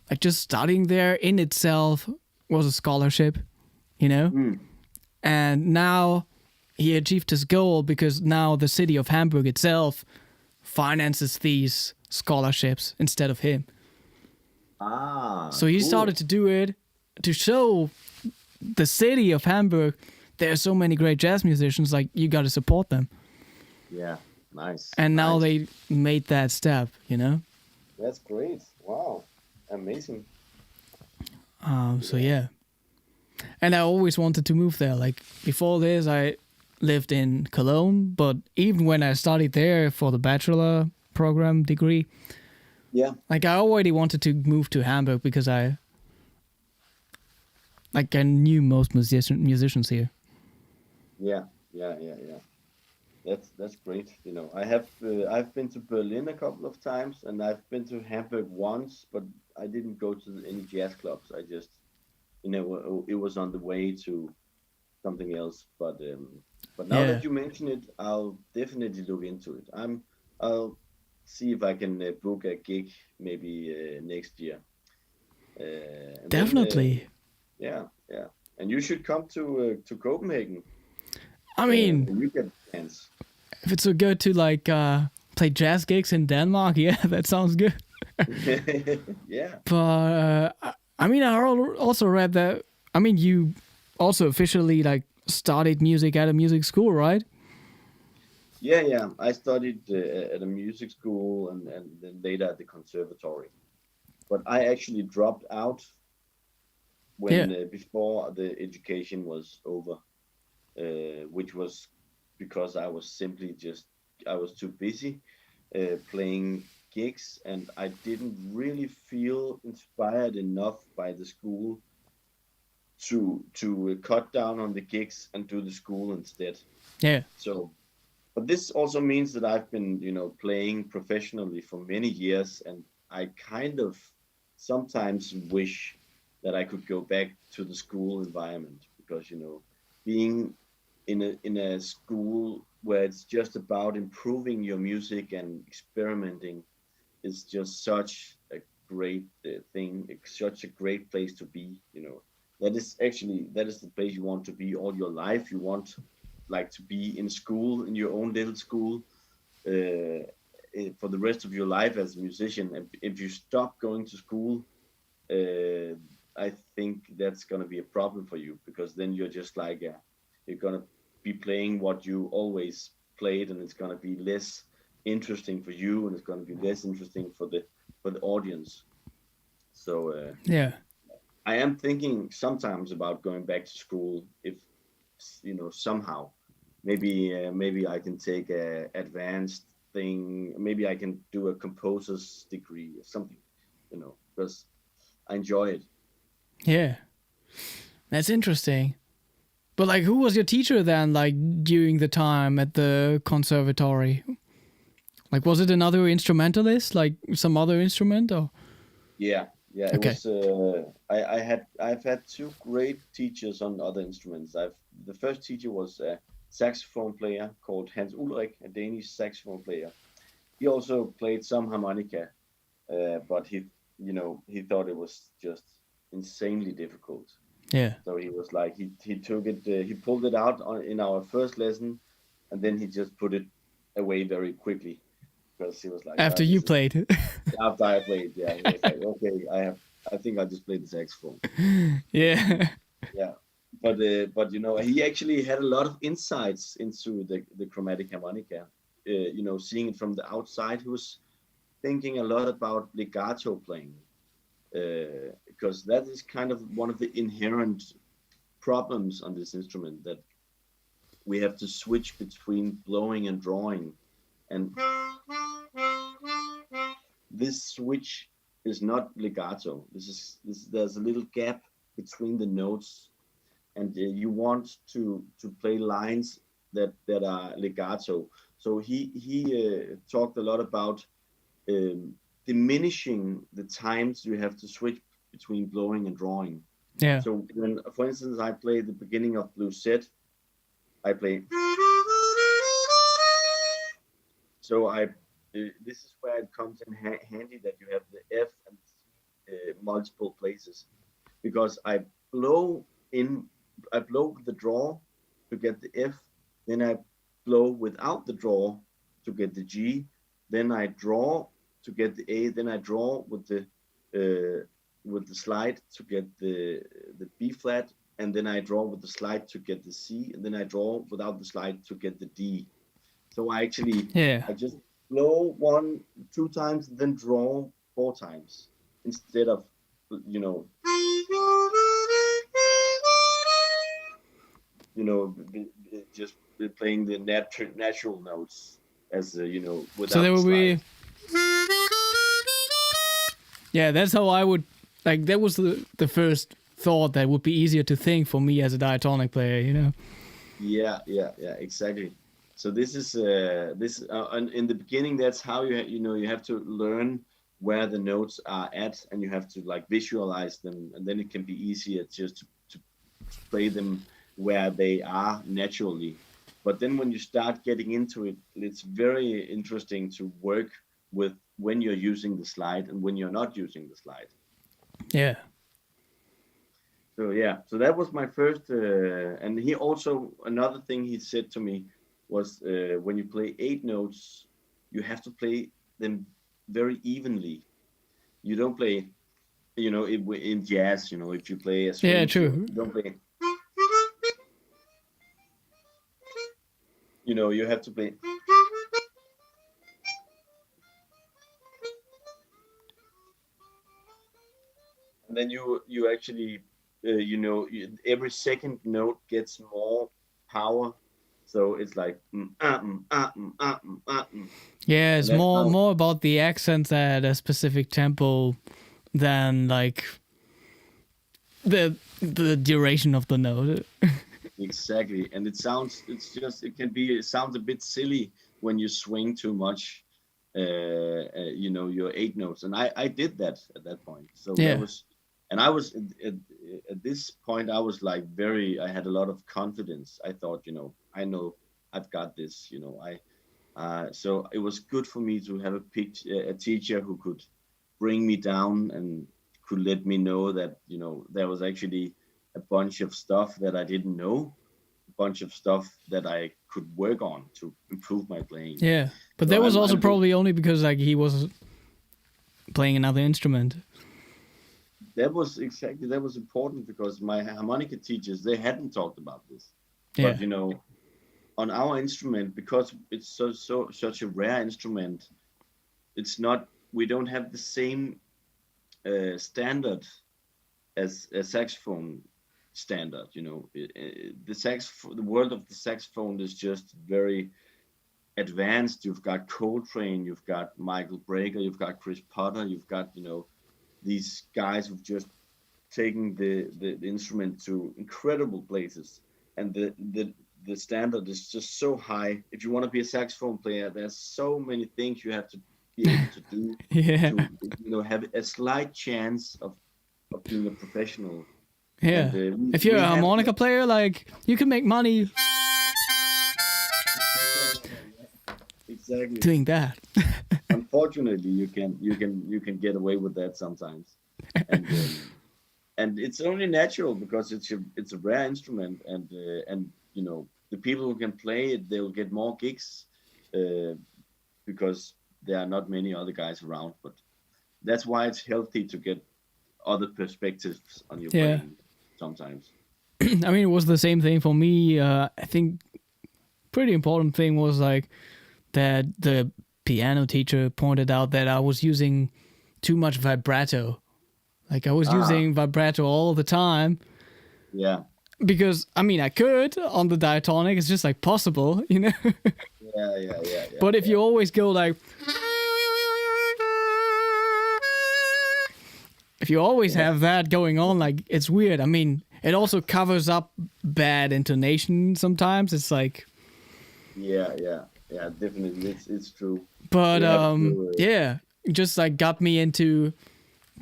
A: Like just studying there in itself was a scholarship, you know? And now he achieved his goal because now the city of Hamburg itself finances these scholarships instead of him. So he
B: cool.
A: started to do it to show the city of Hamburg there are so many great jazz musicians, like you got to support them.
B: Yeah, nice.
A: And now
B: nice.
A: they made that step, you know?
B: That's great. Wow, amazing.
A: So yeah. And I always wanted to move there. Like before this, I lived in Cologne, but even when I studied there for the bachelor program degree,
B: Yeah,
A: like I already wanted to move to Hamburg because I knew most musicians here.
B: yeah. That's great. You know, I've been to Berlin a couple of times, and I've been to Hamburg once, but I didn't go to any jazz clubs. I just, it was on the way to something else. But now that you mention it, I'll definitely look into it. I'll see if I can book a gig maybe next year. And
A: Definitely.
B: Then, yeah. And you should come to Copenhagen.
A: I mean,
B: when you get a chance.
A: if it's so good to like play jazz gigs in Denmark, yeah, that sounds good.
B: Yeah.
A: But I mean, I also read that. I mean, you also officially like studied music at a music school, right?
B: Yeah. I studied at a music school and then later at the conservatory. But I actually dropped out when before the education was over, which was because I was simply I was too busy playing gigs, and I didn't really feel inspired enough by the school to cut down on the gigs and do the school instead.
A: Yeah.
B: So, but this also means that I've been, playing professionally for many years, and I kind of sometimes wish that I could go back to the school environment because, being in a school where it's just about improving your music and experimenting is just such a great thing. It's such a great place to be. That is the place you want to be all your life. You want like to be in school, in your own little school, for the rest of your life as a musician. And if you stop going to school, I think that's gonna be a problem for you, because then you're just like you're gonna be playing what you always played, and it's gonna be less interesting for you, and it's gonna be less interesting for the audience. So
A: Yeah.
B: I am thinking sometimes about going back to school if somehow maybe I can take a advanced thing. Maybe I can do a composer's degree or something, because I enjoy it.
A: Yeah. That's interesting. But like, who was your teacher then? Like during the time at the conservatory, like was it another instrumentalist, like some other instrument, or?
B: Yeah, yeah. It
A: Okay.
B: was. I've had two great teachers on other instruments. The first teacher was a saxophone player called Hans Ulrik, a Danish saxophone player. He also played some harmonica, but he thought it was just insanely difficult.
A: Yeah.
B: So he was like he took it, he pulled it out in our first lesson, and then he just put it away very quickly because he was like,
A: After you
B: this is
A: played.
B: after I played. Yeah, he was like, okay, I think I just played the saxophone.
A: Yeah.
B: Yeah, but he actually had a lot of insights into the chromatic harmonica. Seeing it from the outside, he was thinking a lot about legato playing, because that is kind of one of the inherent problems on this instrument, that we have to switch between blowing and drawing, and this switch is not legato. There's a little gap between the notes, and you want to play lines that are legato. So he talked a lot about diminishing the times you have to switch between blowing and drawing.
A: Yeah.
B: So when, for instance, I play the beginning of Blue Set, I play. So this is where it comes in handy that you have the F and C multiple places, because I blow with the draw to get the F, then I blow without the draw to get the G, then I draw to get the A, then I draw with the slide to get the B flat, and then I draw with the slide to get the C, and then I draw without the slide to get the D. So I just blow 2 times, then draw 4 times instead of just playing the natural notes as
A: So
B: without
A: there
B: the
A: will
B: slide.
A: be. Yeah, that's how I would like. That was the first thought that would be easier to think for me as a diatonic player.
B: Yeah, exactly. So this is and in the beginning, that's how you have to learn where the notes are at, and you have to like visualize them, and then it can be easier just to play them where they are naturally. But then when you start getting into it, it's very interesting to work with when you're using the slide and when you're not using the slide.
A: Yeah.
B: So yeah, so that was my first, and he also, another thing he said to me was, when you play 8 notes, you have to play them very evenly. You don't play, in jazz, if you play a
A: Yeah,
B: swing,
A: true.
B: you don't play. You have to play. And then you actually, every second note gets more power. So it's like,
A: Yeah,
B: and
A: it's
B: that's how.
A: more about the accents at a specific tempo than like the duration of the note.
B: Exactly, and it sounds. It sounds a bit silly when you swing too much. Your 8 notes, and I did that at that point. So that
A: Yeah.
B: was, and I was at this point, I was like I had a lot of confidence. I thought, I know I've got this. So it was good for me to have a teacher who could bring me down and could let me know that there was actually a bunch of stuff that I didn't know, a bunch of stuff that I could work on to improve my playing.
A: Yeah, but
B: So
A: that was also
B: I'm
A: probably only because like he was playing another instrument.
B: That was important because my harmonica teachers, they hadn't talked about this.
A: Yeah.
B: But on our instrument, because it's such a rare instrument, we don't have the same standard as a saxophone standard. The world of the saxophone is just very advanced. You've got Coltrane, you've got Michael Brecker, you've got Chris Potter, you've got these guys who've just taken the instrument to incredible places, and the standard is just so high. If you want to be a saxophone player, there's so many things you have to be able to do
A: Yeah.
B: to have a slight chance of being a professional.
A: Yeah.
B: And,
A: If you're
B: we
A: a
B: have-
A: harmonica player, like you can make money
B: exactly.
A: doing that.
B: Unfortunately, you can get away with that sometimes, and it's only natural because it's a rare instrument, and the people who can play it, they will get more gigs because there are not many other guys around. But that's why it's healthy to get other perspectives on your
A: Yeah.
B: playing sometimes.
A: I mean, it was the same thing for me. I think pretty important thing was like that the piano teacher pointed out that I was using too much vibrato. Like I was using vibrato all the time
B: Yeah,
A: because I mean I could on the diatonic. It's just like possible,
B: yeah.
A: But if you always go like, if you always have that going on, like it's weird. I mean, it also covers up bad intonation sometimes. It's like,
B: yeah, definitely, it's true.
A: but
B: You have to,
A: yeah, it just like got me into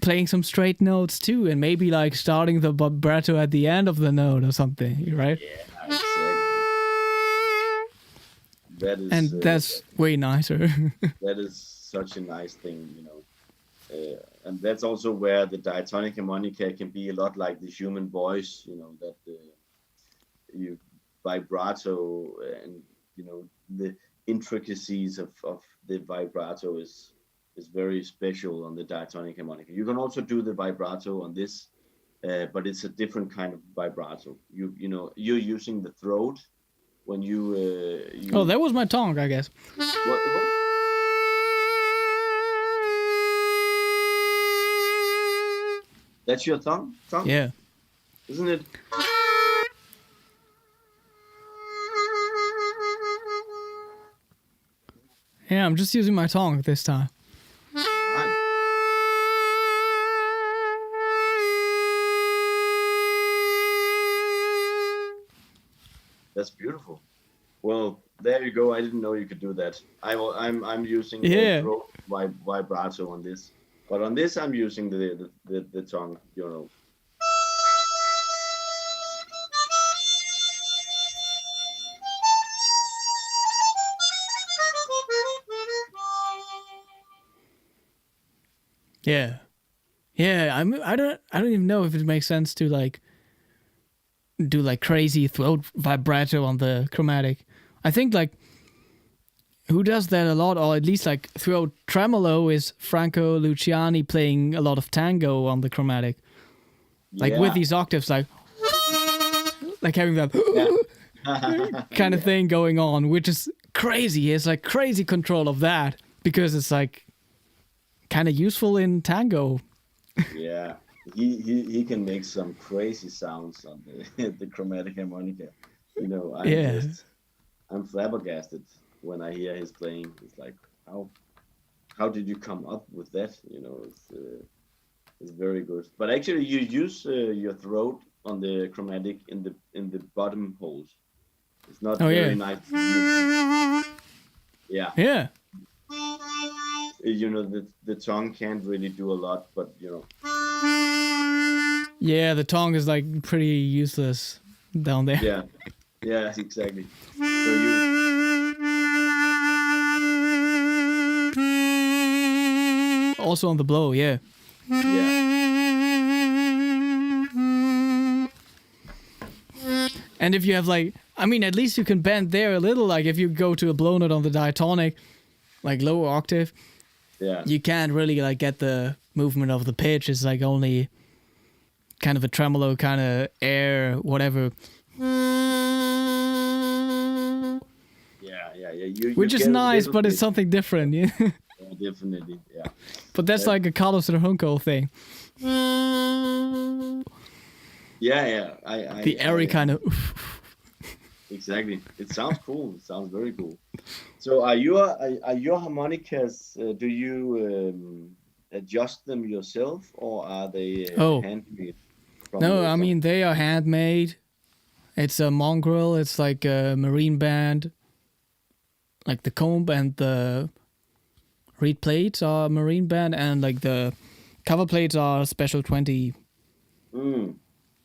A: playing some straight notes too, and maybe like starting the vibrato at the end of the note or something, right?
B: Yeah, exactly. That is,
A: And that's way nicer.
B: that is such a nice thing, and that's also where the diatonic harmonica can be a lot like the human voice, that you vibrato, and the intricacies of the vibrato is very special on the diatonic harmonica. You can also do the vibrato on this, but it's a different kind of vibrato. You're using the throat when you.
A: Oh, that was my tongue, I guess.
B: What? That's your tongue?
A: Yeah.
B: Isn't it?
A: Yeah, I'm just using my tongue this time.
B: Right. That's beautiful. Well, there you go. I didn't know you could do that. I'm using
A: Yeah.
B: throat vibrato on this, but on this I'm using the tongue.
A: Yeah. Yeah, I don't even know if it makes sense to like do like crazy throat vibrato on the chromatic. I think like who does that a lot, or at least like throat tremolo, is Franco Luciani playing a lot of tango on the chromatic. Like with these octaves, like having that kind of thing going on, which is crazy. It's like crazy control of that because it's like kind of useful in tango.
B: Yeah, he can make some crazy sounds on the chromatic harmonica. I'm flabbergasted when I hear his playing. It's like, how did you come up with that? It's very good. But actually, you use your throat on the chromatic in the bottom holes. It's not very nice. Yeah.
A: Yeah.
B: The tongue can't really do a lot, but
A: Yeah, the tongue is like pretty useless down there.
B: yeah, exactly. So you
A: Also on the blow, yeah. And if you have like, I mean, at least you can bend there a little. Like if you go to a blow note on the diatonic, like lower octave, you can't really like get the movement of the pitch. It's like only kind of a tremolo, kind of air, whatever.
B: Yeah.
A: Which is nice, but it's something different. Yeah.
B: definitely. Yeah.
A: But that's like a Carlos Hunko thing.
B: Yeah.
A: The airy kind of.
B: Exactly. It sounds cool. It sounds very cool. So are your harmonicas? Do you adjust them yourself, or are they
A: Oh.
B: handmade from
A: No,
B: the
A: I mean, they are handmade. It's a mongrel. It's like a marine band. Like the comb and the reed plates are marine band, and like the cover plates are special 20.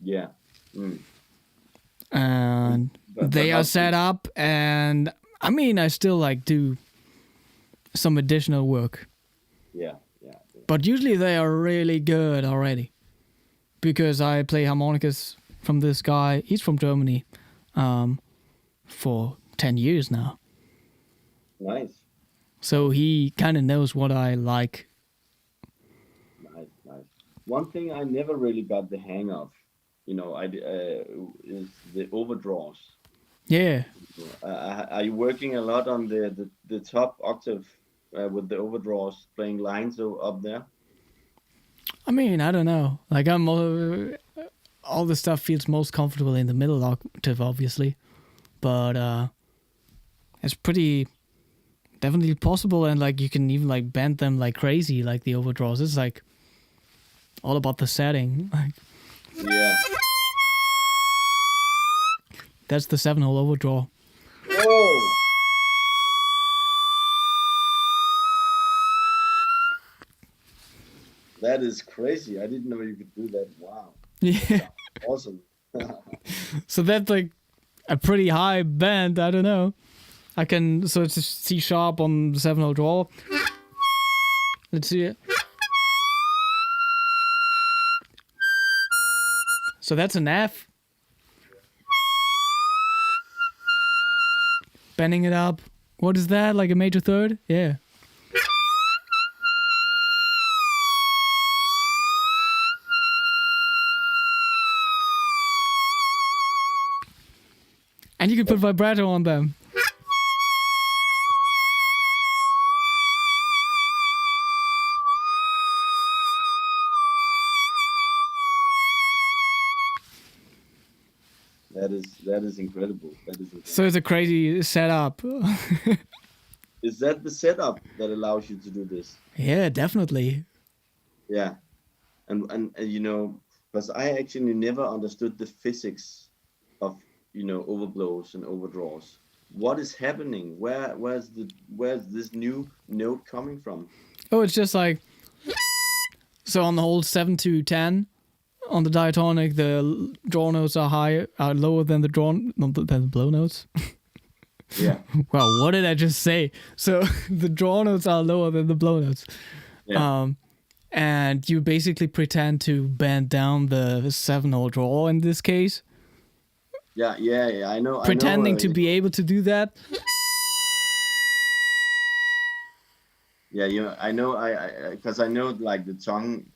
B: Yeah. Mm.
A: And
B: But
A: they
B: how
A: are set up, and I mean, I still like do some additional work.
B: Yeah.
A: But usually they are really good already. Because I play harmonicas from this guy. He's from Germany for 10 years now.
B: Nice.
A: So he kind of knows what I like.
B: Nice. One thing I never really got the hang of, is the overdraws.
A: Yeah.
B: Are you working a lot on the top octave with the overdraws, playing lines up there?
A: I mean, I don't know. Like, all the stuff feels most comfortable in the middle octave, obviously. But it's pretty definitely possible, and like you can even like bend them like crazy, like the overdraws. It's like all about the setting. Like,
B: Yeah.
A: that's the 7-hole overdraw.
B: Whoa. That is crazy. I didn't know you could do that. Wow.
A: Yeah.
B: Awesome.
A: So that's like a pretty high bend. I don't know. So it's a C sharp on the 7-hole draw. Let's see it. So that's an F. Bending it up. What is that? Like a major third? Yeah. And you can put vibrato on them.
B: That is incredible.
A: So it's a crazy setup.
B: Is that the setup that allows you to do this?
A: Yeah, definitely.
B: Yeah. And because I actually never understood the physics of overblows and overdraws. What is happening? Where's this new note coming from?
A: Oh, it's just like, so on the whole 7 to 10 on the diatonic, the draw notes are lower than the blow notes.
B: Yeah.
A: Wow, what did I just say? So the draw notes are lower than the blow notes.
B: Yeah.
A: And you basically pretend to bend down the 7-hole draw in this case.
B: Yeah. I know.
A: Pretending to be able to do that.
B: Yeah, I know. Because I know like the tongue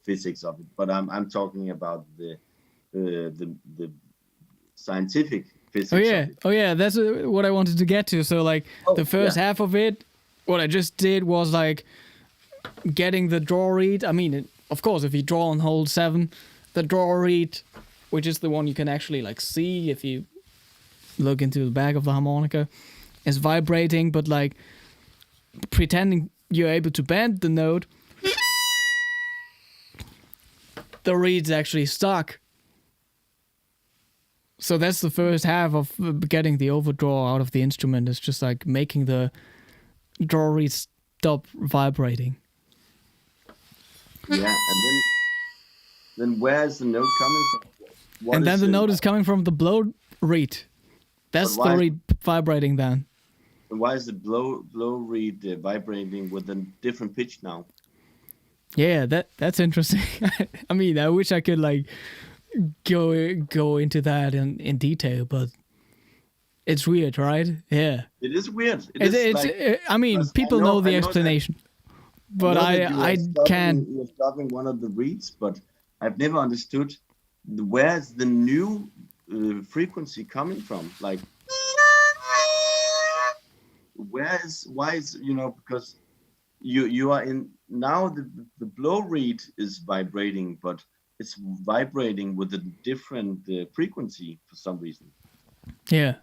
B: physics of it, but I'm talking about the scientific physics.
A: Oh yeah. That's what I wanted to get to. So like the first half of it, what I just did was like getting the draw reed. I mean, of course, if you draw on hole 7, the draw reed, which is the one you can actually like see if you look into the back of the harmonica, is vibrating, but like pretending you're able to bend the note, the reed's actually stuck. So that's the first half of getting the overdraw out of the instrument. It's just like making the draw reed stop vibrating.
B: Yeah, and then where's the note coming from?
A: And then the note is coming from the blow reed. That's the reed vibrating then.
B: Why is the blow reed vibrating with a different pitch now?
A: Yeah, that's interesting. I mean, I wish I could like go into that in detail, but it's weird, right? Yeah.
B: It is weird.
A: I mean, people know the explanation, but I can't.
B: You're stopping one of the reeds, but I've never understood where's the new frequency coming from. Like, why is because you are in now. The blow reed is vibrating, but it's vibrating with a different frequency for some reason.
A: Yeah.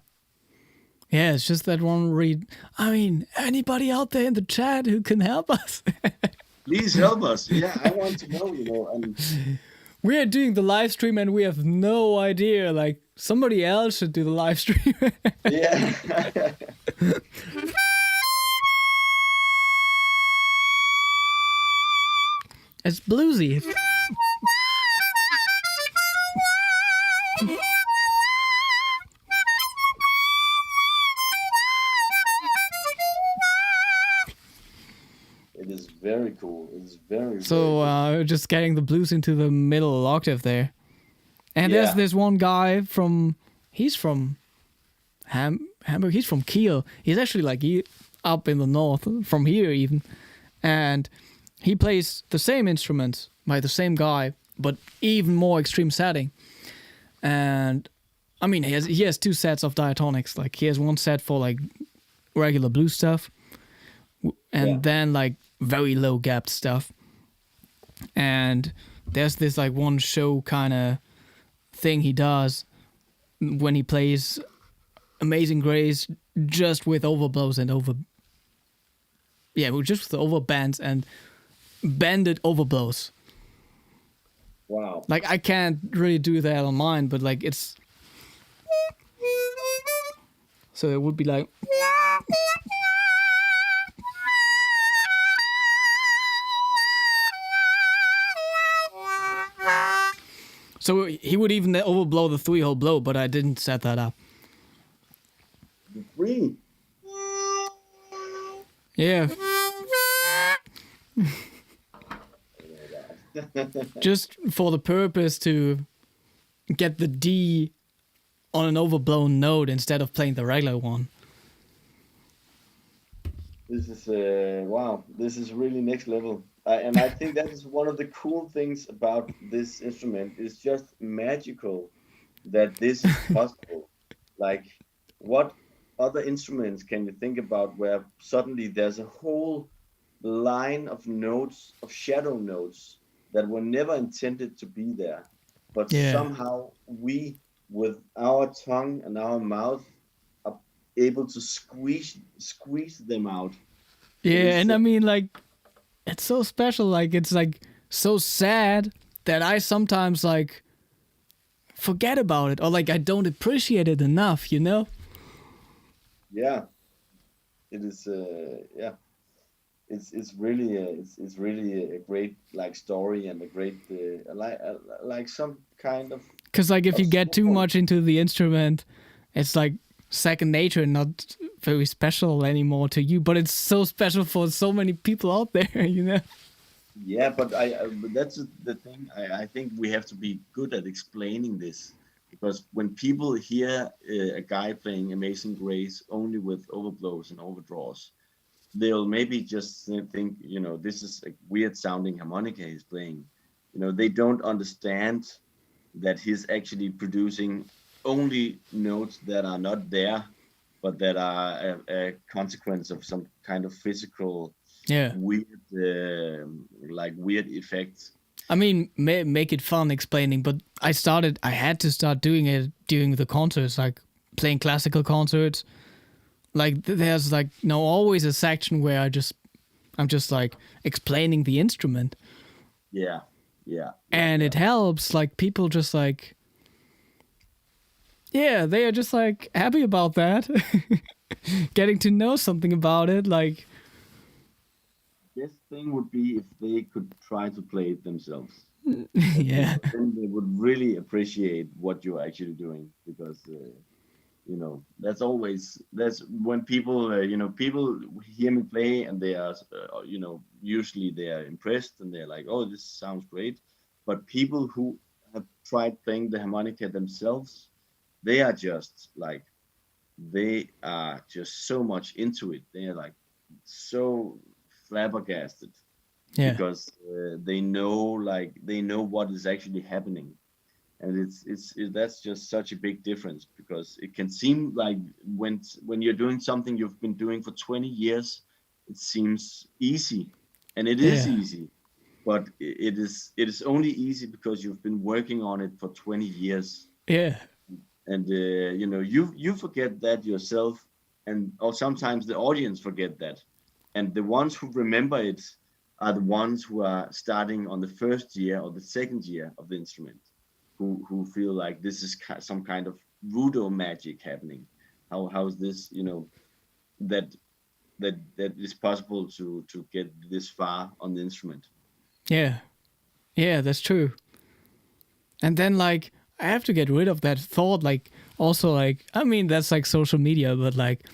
A: Yeah, it's just that one read. I mean, anybody out there in the chat who can help us?
B: Please help us. Yeah, I want to know. And
A: We are doing the live stream and we have no idea. Like, somebody else should do the live stream.
B: yeah.
A: It's bluesy.
B: It is very cool. It's very
A: So just getting the blues into the middle octave there. And there's
B: Yeah.
A: this one guy he's from Hamburg. He's from Kiel. He's actually like up in the north, from here even. And he plays the same instruments by the same guy, but even more extreme setting. And I mean, he has two sets of diatonics. Like he has one set for like regular blues stuff, and then like very low gapped stuff. And there's this like one show kind of thing he does when he plays Amazing Grace just with overblows and just with overbands and bended overblows.
B: Wow.
A: Like I can't really do that on mine, but like it's so it would be like so he would even overblow the 3-hole blow, but I didn't set that up.
B: Free.
A: Yeah. Just for the purpose to get the D on an overblown note instead of playing the regular one.
B: This is wow. This is really next level. And I think that is one of the cool things about this instrument. It's just magical that this is possible. Like, what other instruments can you think about where suddenly there's a whole line of notes, of shadow notes that were never intended to be there, but somehow we, with our tongue and our mouth, are able to squeeze them out.
A: Yeah, and I mean, like, it's so special. Like, it's like so sad that I sometimes like forget about it, or like I don't appreciate it enough, you know?
B: Yeah, it is. Yeah, it's really a great like story and a great like some kind of.
A: Because like if you get too much into the instrument, it's like second nature and not very special anymore to you. But it's so special for so many people out there, you know.
B: Yeah, but but that's the thing. I think we have to be good at explaining this. Because when people hear a guy playing Amazing Grace only with overblows and overdraws, they'll maybe just think, you know, this is a weird sounding harmonica he's playing. You know, they don't understand that he's actually producing only notes that are not there, but that are a consequence of some kind of physical, weird, like weird effects.
A: I mean, make it fun explaining, but I had to start doing it during the concerts, like playing classical concerts. Like there's like always a section where I'm just like explaining the instrument.
B: Yeah.
A: And it helps, like people just like, yeah, they are just like happy about that. Getting to know something about it, like.
B: Best thing would be if they could try to play it themselves.
A: Yeah.
B: Then they would really appreciate what you're actually doing, because you know, that's when people people hear me play and they are usually they are impressed and they're like, oh, this sounds great. But people who have tried playing the harmonica themselves, they are just so much into it. They are like so flabbergasted, because they know what is actually happening, and that's just such a big difference, because it can seem like when you're doing something you've been doing for 20 years, it seems easy, and it is
A: Yeah.
B: easy, but it is only easy because you've been working on it for 20 years,
A: Yeah.
B: and you forget that yourself, and or sometimes the audience forget that, and the ones who remember it are the ones who are starting on the first year or the second year of the instrument, who feel like this is some kind of voodoo magic happening. How is this, that that is possible to get this far on the instrument.
A: Yeah. Yeah, that's true. And then like I have to get rid of that thought, like also like I mean that's like social media, but like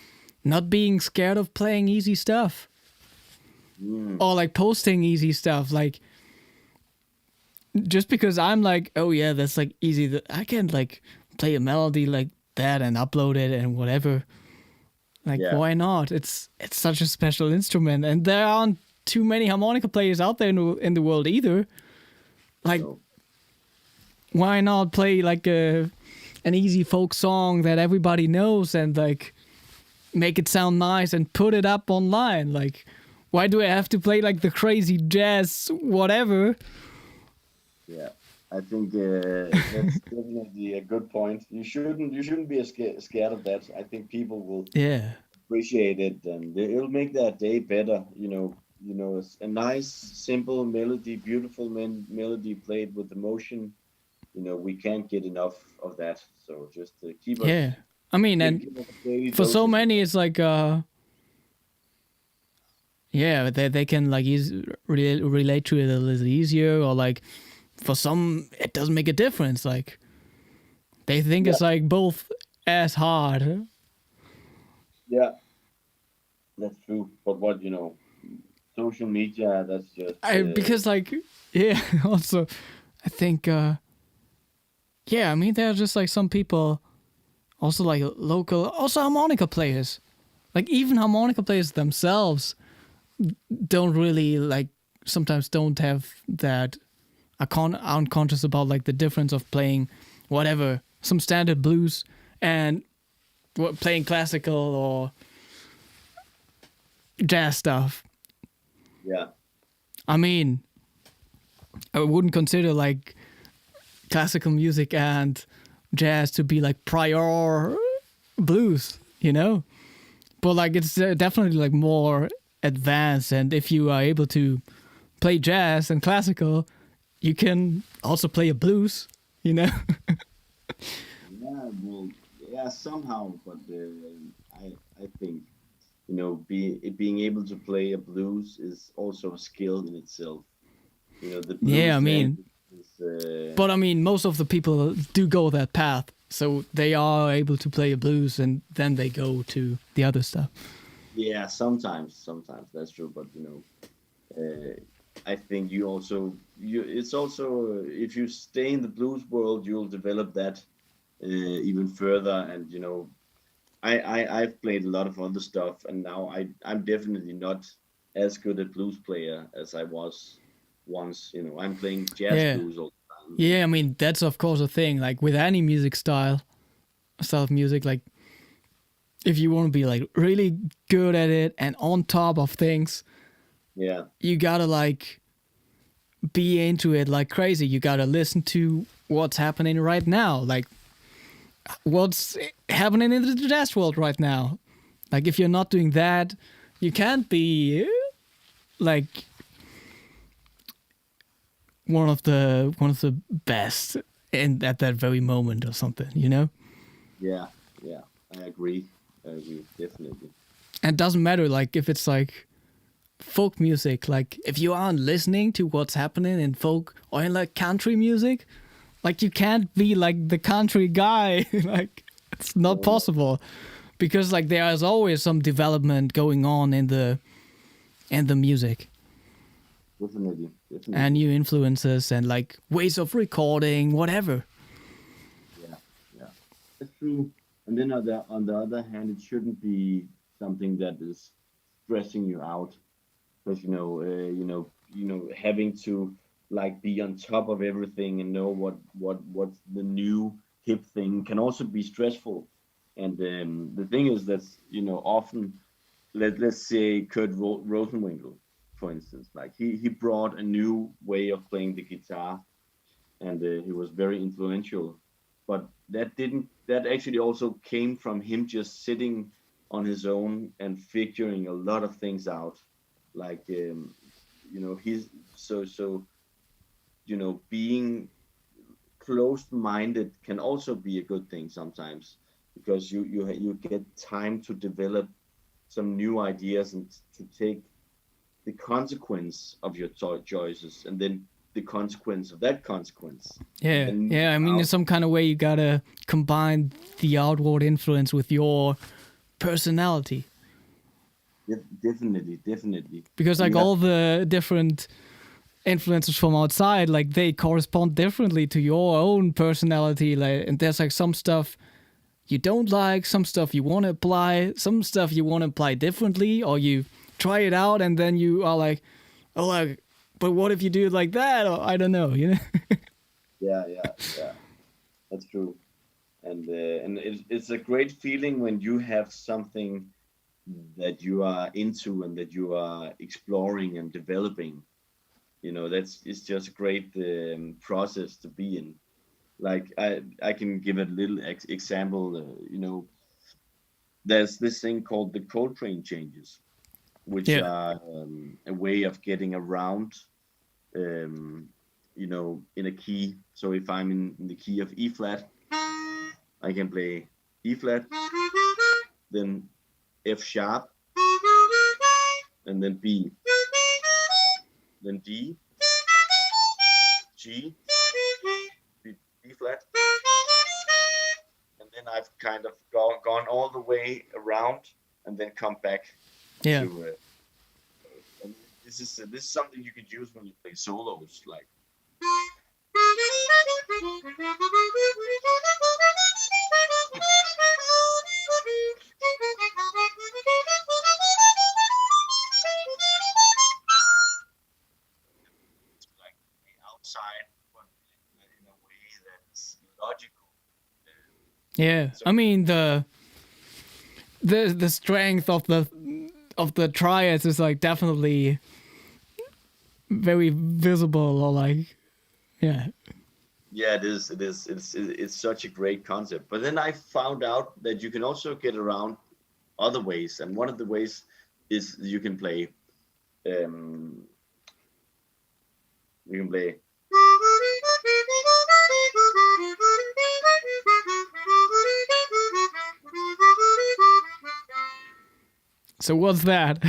A: not being scared of playing easy stuff
B: Mm,
A: or like posting easy stuff. Like just because I'm like, oh yeah, that's like easy. That I can like play a melody like that and upload it and whatever. Like
B: yeah.
A: why not? It's such a special instrument, and there aren't too many harmonica players out there in the world either. Like
B: So
A: why not play like an easy folk song that everybody knows and like make it sound nice and put it up online? Like why do I have to play like the crazy jazz whatever?
B: yeah, I think that's definitely a good point. You shouldn't be scared of that. I think people will
A: Yeah.
B: appreciate it, and it'll make their day better. It's a nice, simple melody, beautiful melody played with emotion. We can't get enough of that. So just keep
A: Yeah.
B: us
A: I mean,
B: give,
A: and
B: give us daily
A: for so
B: doses of
A: many
B: that.
A: it's like yeah, they can like relate to it a little easier, or like for some it doesn't make a difference. Like they think
B: Yeah,
A: it's like both as hard.
B: yeah, that's true. But social media, that's just
A: I because like yeah, also I think yeah, I mean there are just like some people also like local also harmonica players. Like even harmonica players themselves don't really like sometimes don't have that aren't conscious about like the difference of playing whatever some standard blues and playing classical or jazz stuff.
B: yeah,
A: I mean, I wouldn't consider like classical music and jazz to be like prior blues, you know? But like it's definitely like more advanced, and if you are able to play jazz and classical, you can also play a blues, you know?
B: yeah. Well, yeah, somehow, but I think being able to play a blues is also a skill in itself. The
A: Yeah, I
B: blues
A: mean,
B: language is
A: but I mean, most of the people do go that path, so they are able to play a blues, and then they go to the other stuff.
B: yeah. Sometimes that's true, but I think it's also if you stay in the blues world, you'll develop that even further. And I've played a lot of other stuff, and now I'm definitely not as good a blues player as I was once. I'm playing jazz
A: Yeah,
B: blues all the time.
A: yeah. I mean, that's of course a thing. Like with any style of music, like if you want to be like really good at it and on top of things,
B: Yeah,
A: you gotta like be into it like crazy. You gotta listen to what's happening right now, like what's happening in the jazz world right now. Like if you're not doing that, you can't be like one of the best in at that very moment or something, you know?
B: yeah, yeah. I agree definitely.
A: And it doesn't matter like if it's like folk music, like if you aren't listening to what's happening in folk or in like country music, like you can't be like the country guy. Like it's not
B: No, no,
A: possible because like there is always some development going on in the music
B: definitely,
A: and
B: definitely.
A: new influences and like ways of recording, whatever.
B: Yeah, yeah, that's true. And then on the other hand, it shouldn't be something that is stressing you out, because having to like be on top of everything and know what's the new hip thing can also be stressful. And the thing is that often let's say Kurt Rosenwinkel, for instance. Like he brought a new way of playing the guitar, and he was very influential. But that actually also came from him just sitting on his own and figuring a lot of things out. Like he's so being closed-minded can also be a good thing sometimes, because you get time to develop some new ideas and to take the consequence of your choices, and then the consequence of that consequence.
A: Yeah,
B: And
A: yeah. I mean, in some kind of way, you gotta combine the outward influence with your personality.
B: Definitely.
A: Because like all the different influences from outside, like they correspond differently to your own personality. Like, and there's like some stuff you don't like, some stuff you want to apply, some stuff you want to apply differently, or you try it out and then you are like, oh, like, but what if you do it like that? Or I don't know, you know?
B: Yeah. That's true. And it's a great feeling when you have something that you are into and that you are exploring and developing. It's just a great process to be in. Like I can give a little example. There's this thing called the Coltrane changes, which
A: Yeah.
B: are a way of getting around, in a key. So if I'm in the key of E flat, I can play E flat, then F sharp, and then B, then D, G, B flat, and then I've kind of gone all the way around and then come back
A: Yeah.
B: to. And this is something you could use when you play solos, like. Like outside, but in a way that's logical.
A: Yeah. I mean the strength of the triads is like definitely very visible, or like, yeah.
B: Yeah, it is. It's such a great concept. But then I found out that you can also get around other ways, and one of the ways is you can play. You can play.
A: So what's that?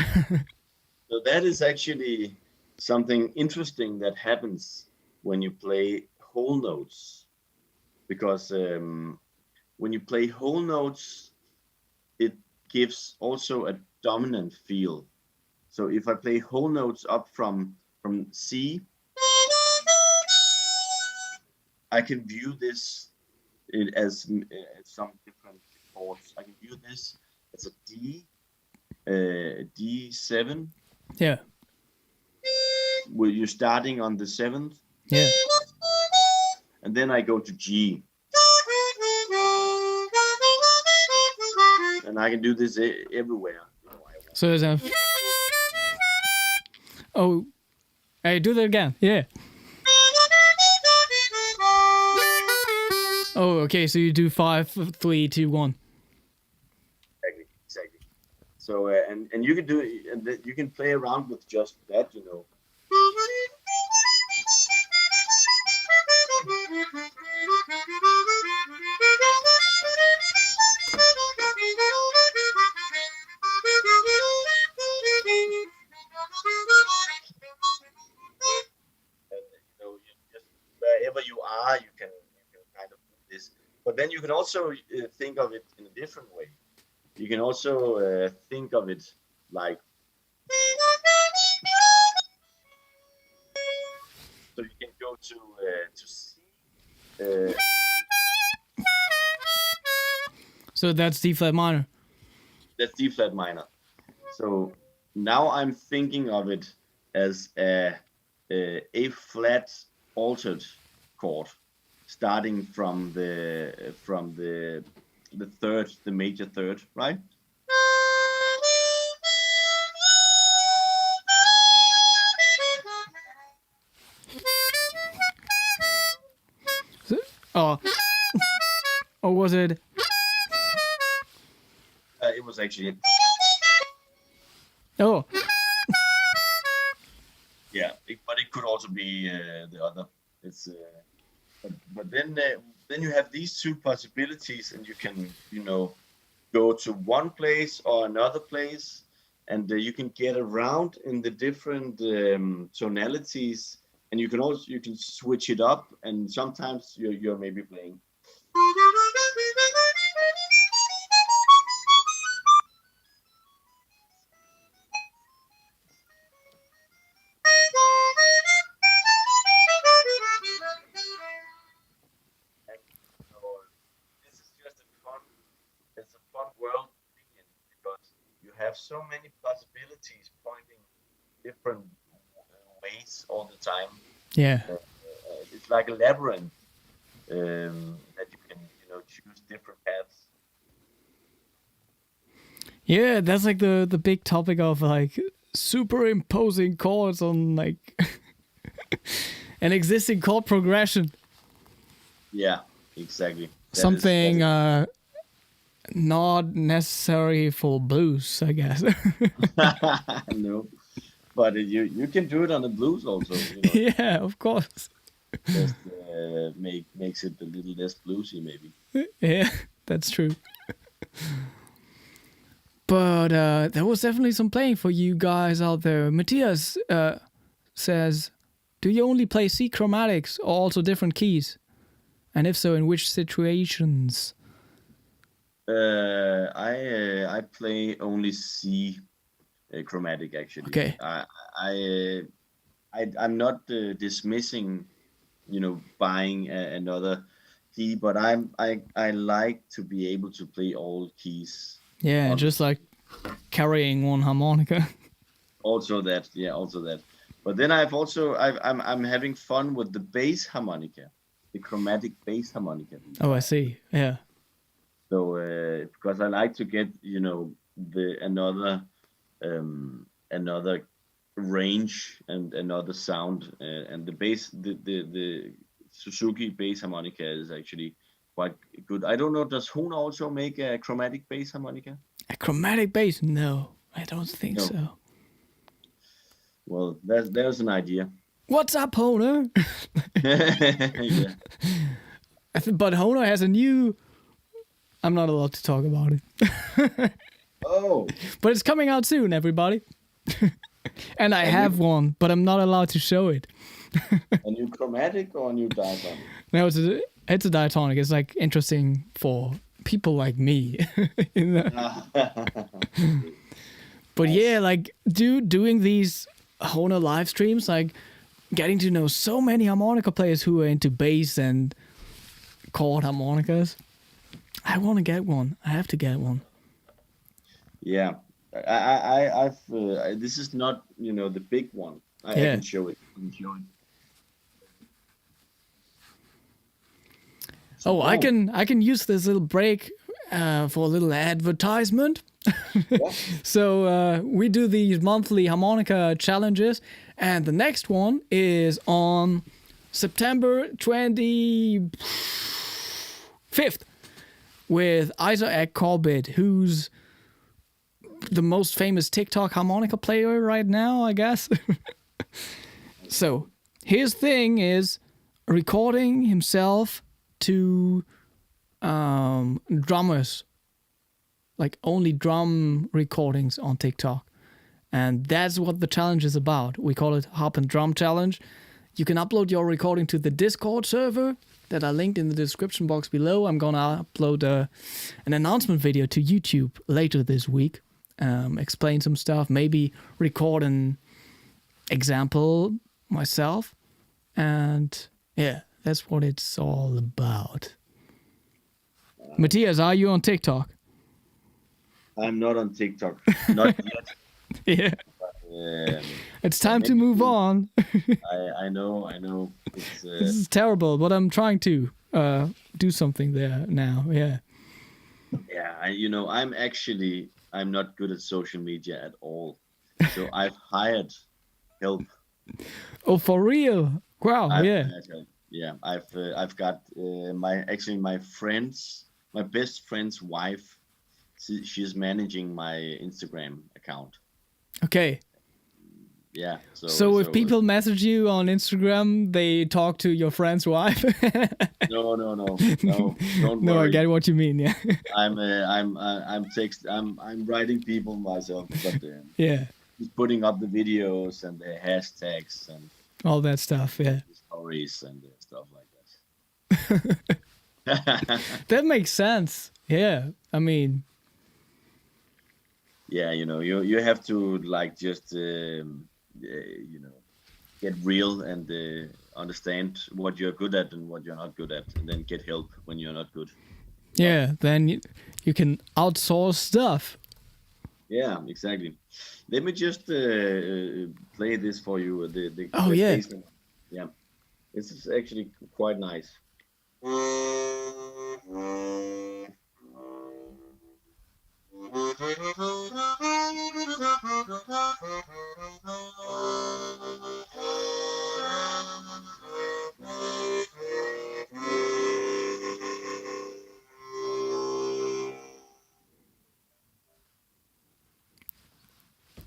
B: So that is actually something interesting that happens when you play whole notes, because when you play whole notes, it gives also a dominant feel. So if I play whole notes up from C, I can view this as some different chords. I can view this as a D, D7.
A: Yeah.
B: Where you're starting on the 7th.
A: Yeah.
B: And then I go to G. And I can do this everywhere.
A: So there's a. Oh, hey, do that again. Yeah. Oh, okay. So you do 5, 3, 2, 1.
B: Exactly. So and you can do it, and you can play around with just that, just wherever you are, you can kind of do this. But then you can also think of it in a different way. You can also think of it like. So you can go to C.
A: So that's D flat minor.
B: That's D flat minor. So now I'm thinking of it as a flat altered chord, starting from the third, the major third, right?
A: Or was it?
B: It was actually.
A: Oh.
B: Yeah, but it could also be the other. It's but then you have these two possibilities, and you can go to one place or another place, and you can get around in the different tonalities, and you can switch it up, and sometimes you're maybe playing. This is just it's a fun world to be in, because you have so many possibilities pointing different ways all the time.
A: Yeah.
B: It's like a labyrinth that you can choose different paths.
A: Yeah, that's like the big topic of like superimposing chords on like an existing chord progression.
B: Yeah, exactly.
A: Something not necessary for blues, I guess.
B: No, but you can do it on the blues also.
A: Yeah, of course.
B: Just makes it a little less bluesy, maybe.
A: Yeah, that's true. But there was definitely some playing for you guys out there. Mathias says, do you only play C chromatics or also different keys? And if so, in which situations?
B: I play only C chromatic, actually.
A: Okay.
B: I'm not dismissing, buying another key, but I like to be able to play all keys.
A: Yeah, just like carrying one harmonica.
B: Also that. But then I'm having fun with the bass harmonica, the chromatic bass harmonica.
A: Oh, I see. Yeah.
B: So because I like to get another range and another sound, and the bass, the Suzuki bass harmonica is actually quite good. I don't know, does Hohner also make a chromatic bass harmonica?
A: A chromatic bass? No, I don't think so.
B: Well, there's an idea.
A: What's up, Hohner?
B: Yeah.
A: But Hohner has a new... I'm not allowed to talk about it.
B: Oh.
A: But it's coming out soon, everybody. And I have one, but I'm not allowed to show it.
B: A new chromatic or a new diatonic?
A: No, it's a diatonic. It's like interesting for people like me. But yeah, like doing these Hohner live streams, like getting to know so many harmonica players who are into bass and chord harmonicas. I want to get one. I have to get one.
B: Yeah, I've this is not the big one. I can show it.
A: Oh, I can use this little break for a little advertisement.
B: Yeah.
A: So we do these monthly harmonica challenges, and the next one is on September 25th with Isaac Corbitt, who's the most famous TikTok harmonica player right now, I guess. So his thing is recording himself to drummers, like only drum recordings on TikTok. And that's what the challenge is about. We call it Harp'n'Drum Challenge. You can upload your recording to the Discord server that I linked in the description box below. I'm gonna upload an announcement video to YouTube later this week. Explain some stuff, maybe record an example myself. And yeah, that's what it's all about. Mathias, are you on TikTok?
B: I'm not on TikTok. Not yet.
A: Yeah.
B: But,
A: it's time to move on.
B: I know. It's,
A: this is terrible, but I'm trying to do something there now. Yeah.
B: Yeah, I'm not good at social media at all. So I've hired help.
A: Oh, for real? Wow, yeah.
B: Yeah, I've got my best friend's wife. She's managing my Instagram account.
A: Okay.
B: Yeah.
A: So if people message you on Instagram, they talk to your friend's wife.
B: No. Don't
A: No, I
B: worry.
A: get what you mean. Yeah.
B: I'm writing people myself, but
A: Yeah.
B: just putting up the videos and the hashtags and
A: All that stuff. Yeah.
B: stories and stuff like that.
A: That makes sense. Yeah. I mean,
B: Yeah, you have to like just get real and understand what you're good at and what you're not good at, and then get help when you're not good.
A: yeah, then you can outsource stuff.
B: Yeah, exactly. Let me just play this for you. The
A: Oh, yeah.
B: basement. Yeah, this is actually quite nice.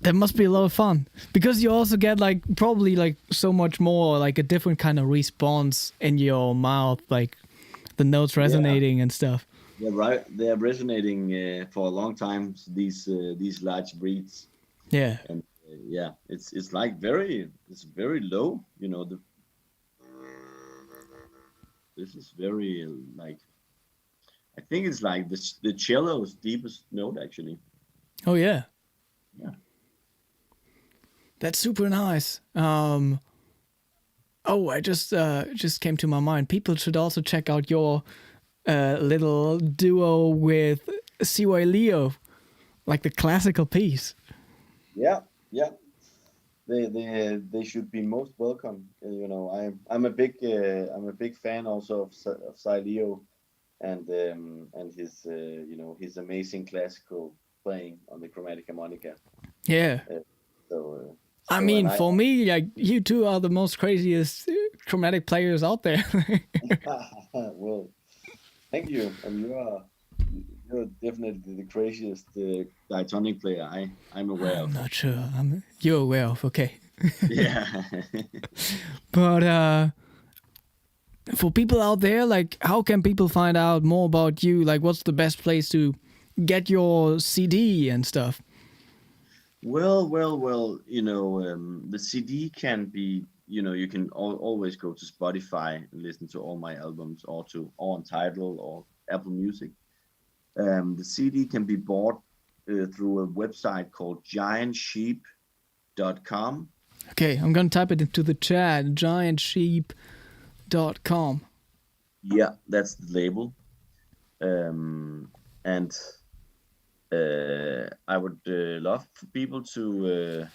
A: That must be a lot of fun because you also get like probably like so much more like a different kind of response in your mouth, like the notes resonating and stuff.
B: Yeah, right. They are resonating for a long time. These large breeds,
A: Yeah.
B: and yeah, it's like it's very low. This is very like, I think it's like the cello's deepest note actually.
A: Oh yeah.
B: Yeah.
A: That's super nice. Oh, I just came to my mind. People should also check out your little duo with CY Leo, like the classical piece.
B: Yeah, yeah. They should be most welcome. I'm a big fan also of Leo and his his amazing classical playing on the chromatic harmonica.
A: Yeah. I mean, for me, like you two are the most craziest chromatic players out there.
B: Well, thank you, and you're definitely the craziest diatonic player I'm aware
A: I'm
B: of.
A: not sure. You're aware of, okay.
B: Yeah.
A: But for people out there, like, how can people find out more about you? Like, what's the best place to get your CD and stuff?
B: Well. The CD can be. You can always go to Spotify and listen to all my albums, or on Tidal or Apple Music. The CD can be bought through a website called giantsheep.com.
A: Okay, I'm gonna type it into the chat. Giantsheep.com.
B: Yeah, that's the label. And I would love for people to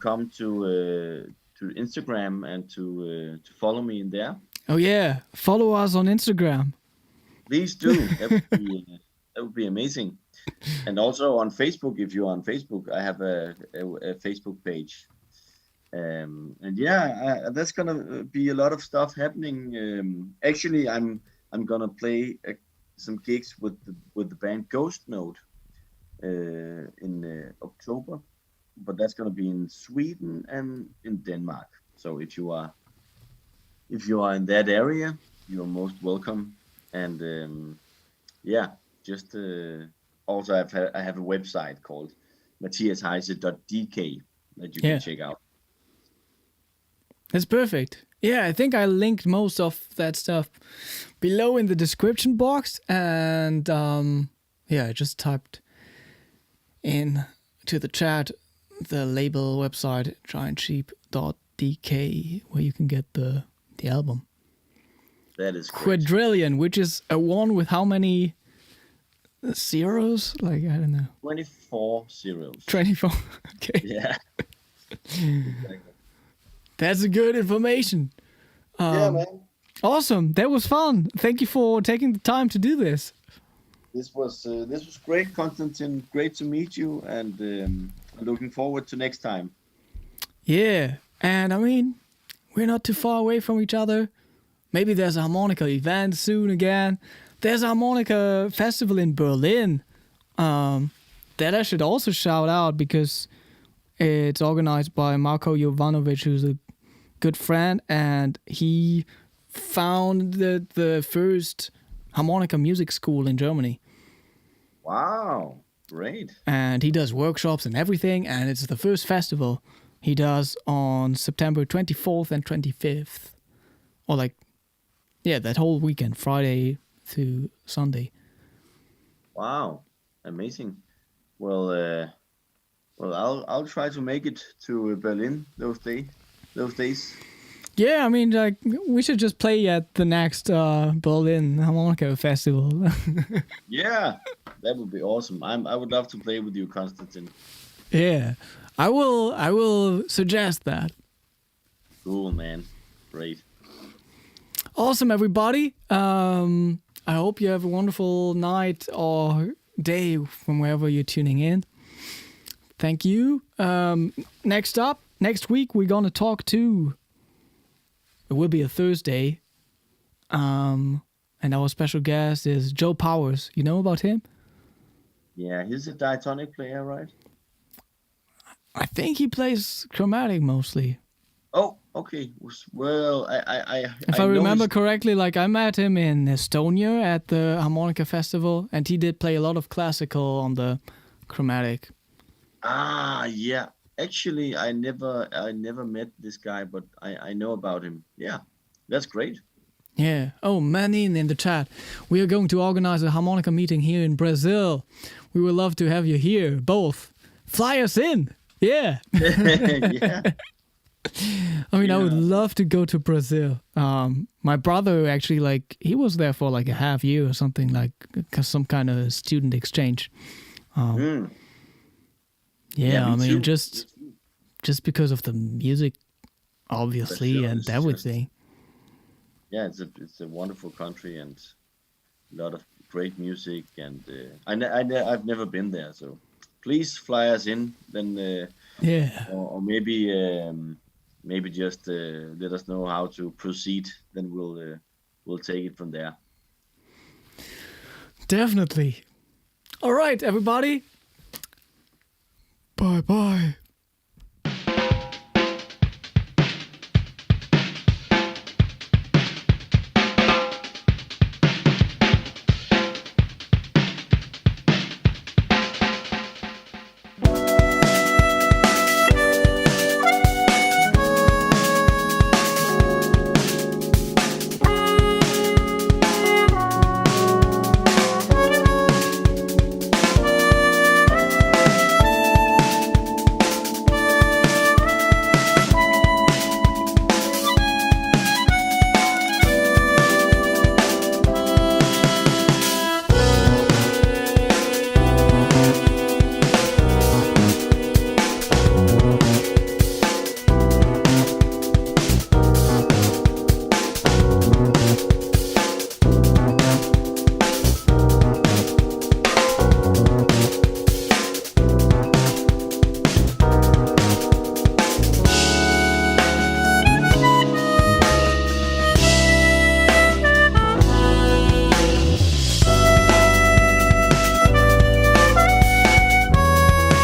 B: come to Instagram and to follow me in there.
A: Oh yeah, follow us on Instagram.
B: Please do. That would be amazing. And also on Facebook, if you're on Facebook, I have a Facebook page. And yeah, that's gonna be a lot of stuff happening. Actually, I'm gonna play some gigs with the band Ghost Note in October, but that's gonna be in Sweden and in Denmark. So if you are in that area, you're most welcome. And yeah, just also I have a website called mathiasheise.dk that you can check out.
A: That's perfect. Yeah, I think I linked most of that stuff below in the description box, and I just typed in to the chat the label website giantsheep.dk where you can get the album.
B: That is great.
A: Quadrillion, which is a one with how many zeros? Like, I don't know.
B: 24 zeros.
A: 24. Okay.
B: Yeah. Exactly.
A: That's a good information.
B: Yeah, man.
A: Awesome. That was fun. Thank you for taking the time to do this.
B: This was great, Konstantin. Great to meet you, and looking forward to next time.
A: Yeah. And I mean, we're not too far away from each other. Maybe there's a harmonica event soon again. There's a harmonica festival in Berlin that I should also shout out because it's organized by Marko Jovanovic, who's a good friend, and he founded the first harmonica music school in Germany.
B: Wow, great.
A: And he does workshops and everything, and it's the first festival he does on September 24th and 25th. Or that whole weekend, Friday to Sunday.
B: Wow, amazing. Well, I'll try to make it to Berlin those days.
A: Yeah, I mean, we should just play at the next Berlin Harmonica Festival.
B: Yeah, that would be awesome. I would love to play with you, Konstantin.
A: Yeah, I will suggest that.
B: Cool, man. Great.
A: Awesome, everybody. I hope you have a wonderful night or day from wherever you're tuning in. Thank you. Next week, we're going to talk to... It will be a Thursday. And our special guest is Joe Powers. You know about him?
B: Yeah, he's a diatonic player, right?
A: I think he plays chromatic mostly.
B: Oh, okay. Well,
A: if I remember correctly, I met him in Estonia at the Harmonica Festival, and he did play a lot of classical on the chromatic.
B: Ah, yeah. Actually, I never met this guy, but I know about him. Yeah, that's great.
A: Yeah. Oh, Manin in the chat. We are going to organize a harmonica meeting here in Brazil. We would love to have you here, both. Fly us in. Yeah.
B: Yeah.
A: I mean, I would love to go to Brazil. My brother actually, he was there for a half year or something, some kind of student exchange. Yeah, I mean, just because of the music, obviously,
B: Brazil
A: and everything.
B: It's a wonderful country and a lot of great music, and I've never been there, so please fly us in. Then or maybe just let us know how to proceed. Then we'll take it from there.
A: Definitely. All right, everybody. Bye-bye.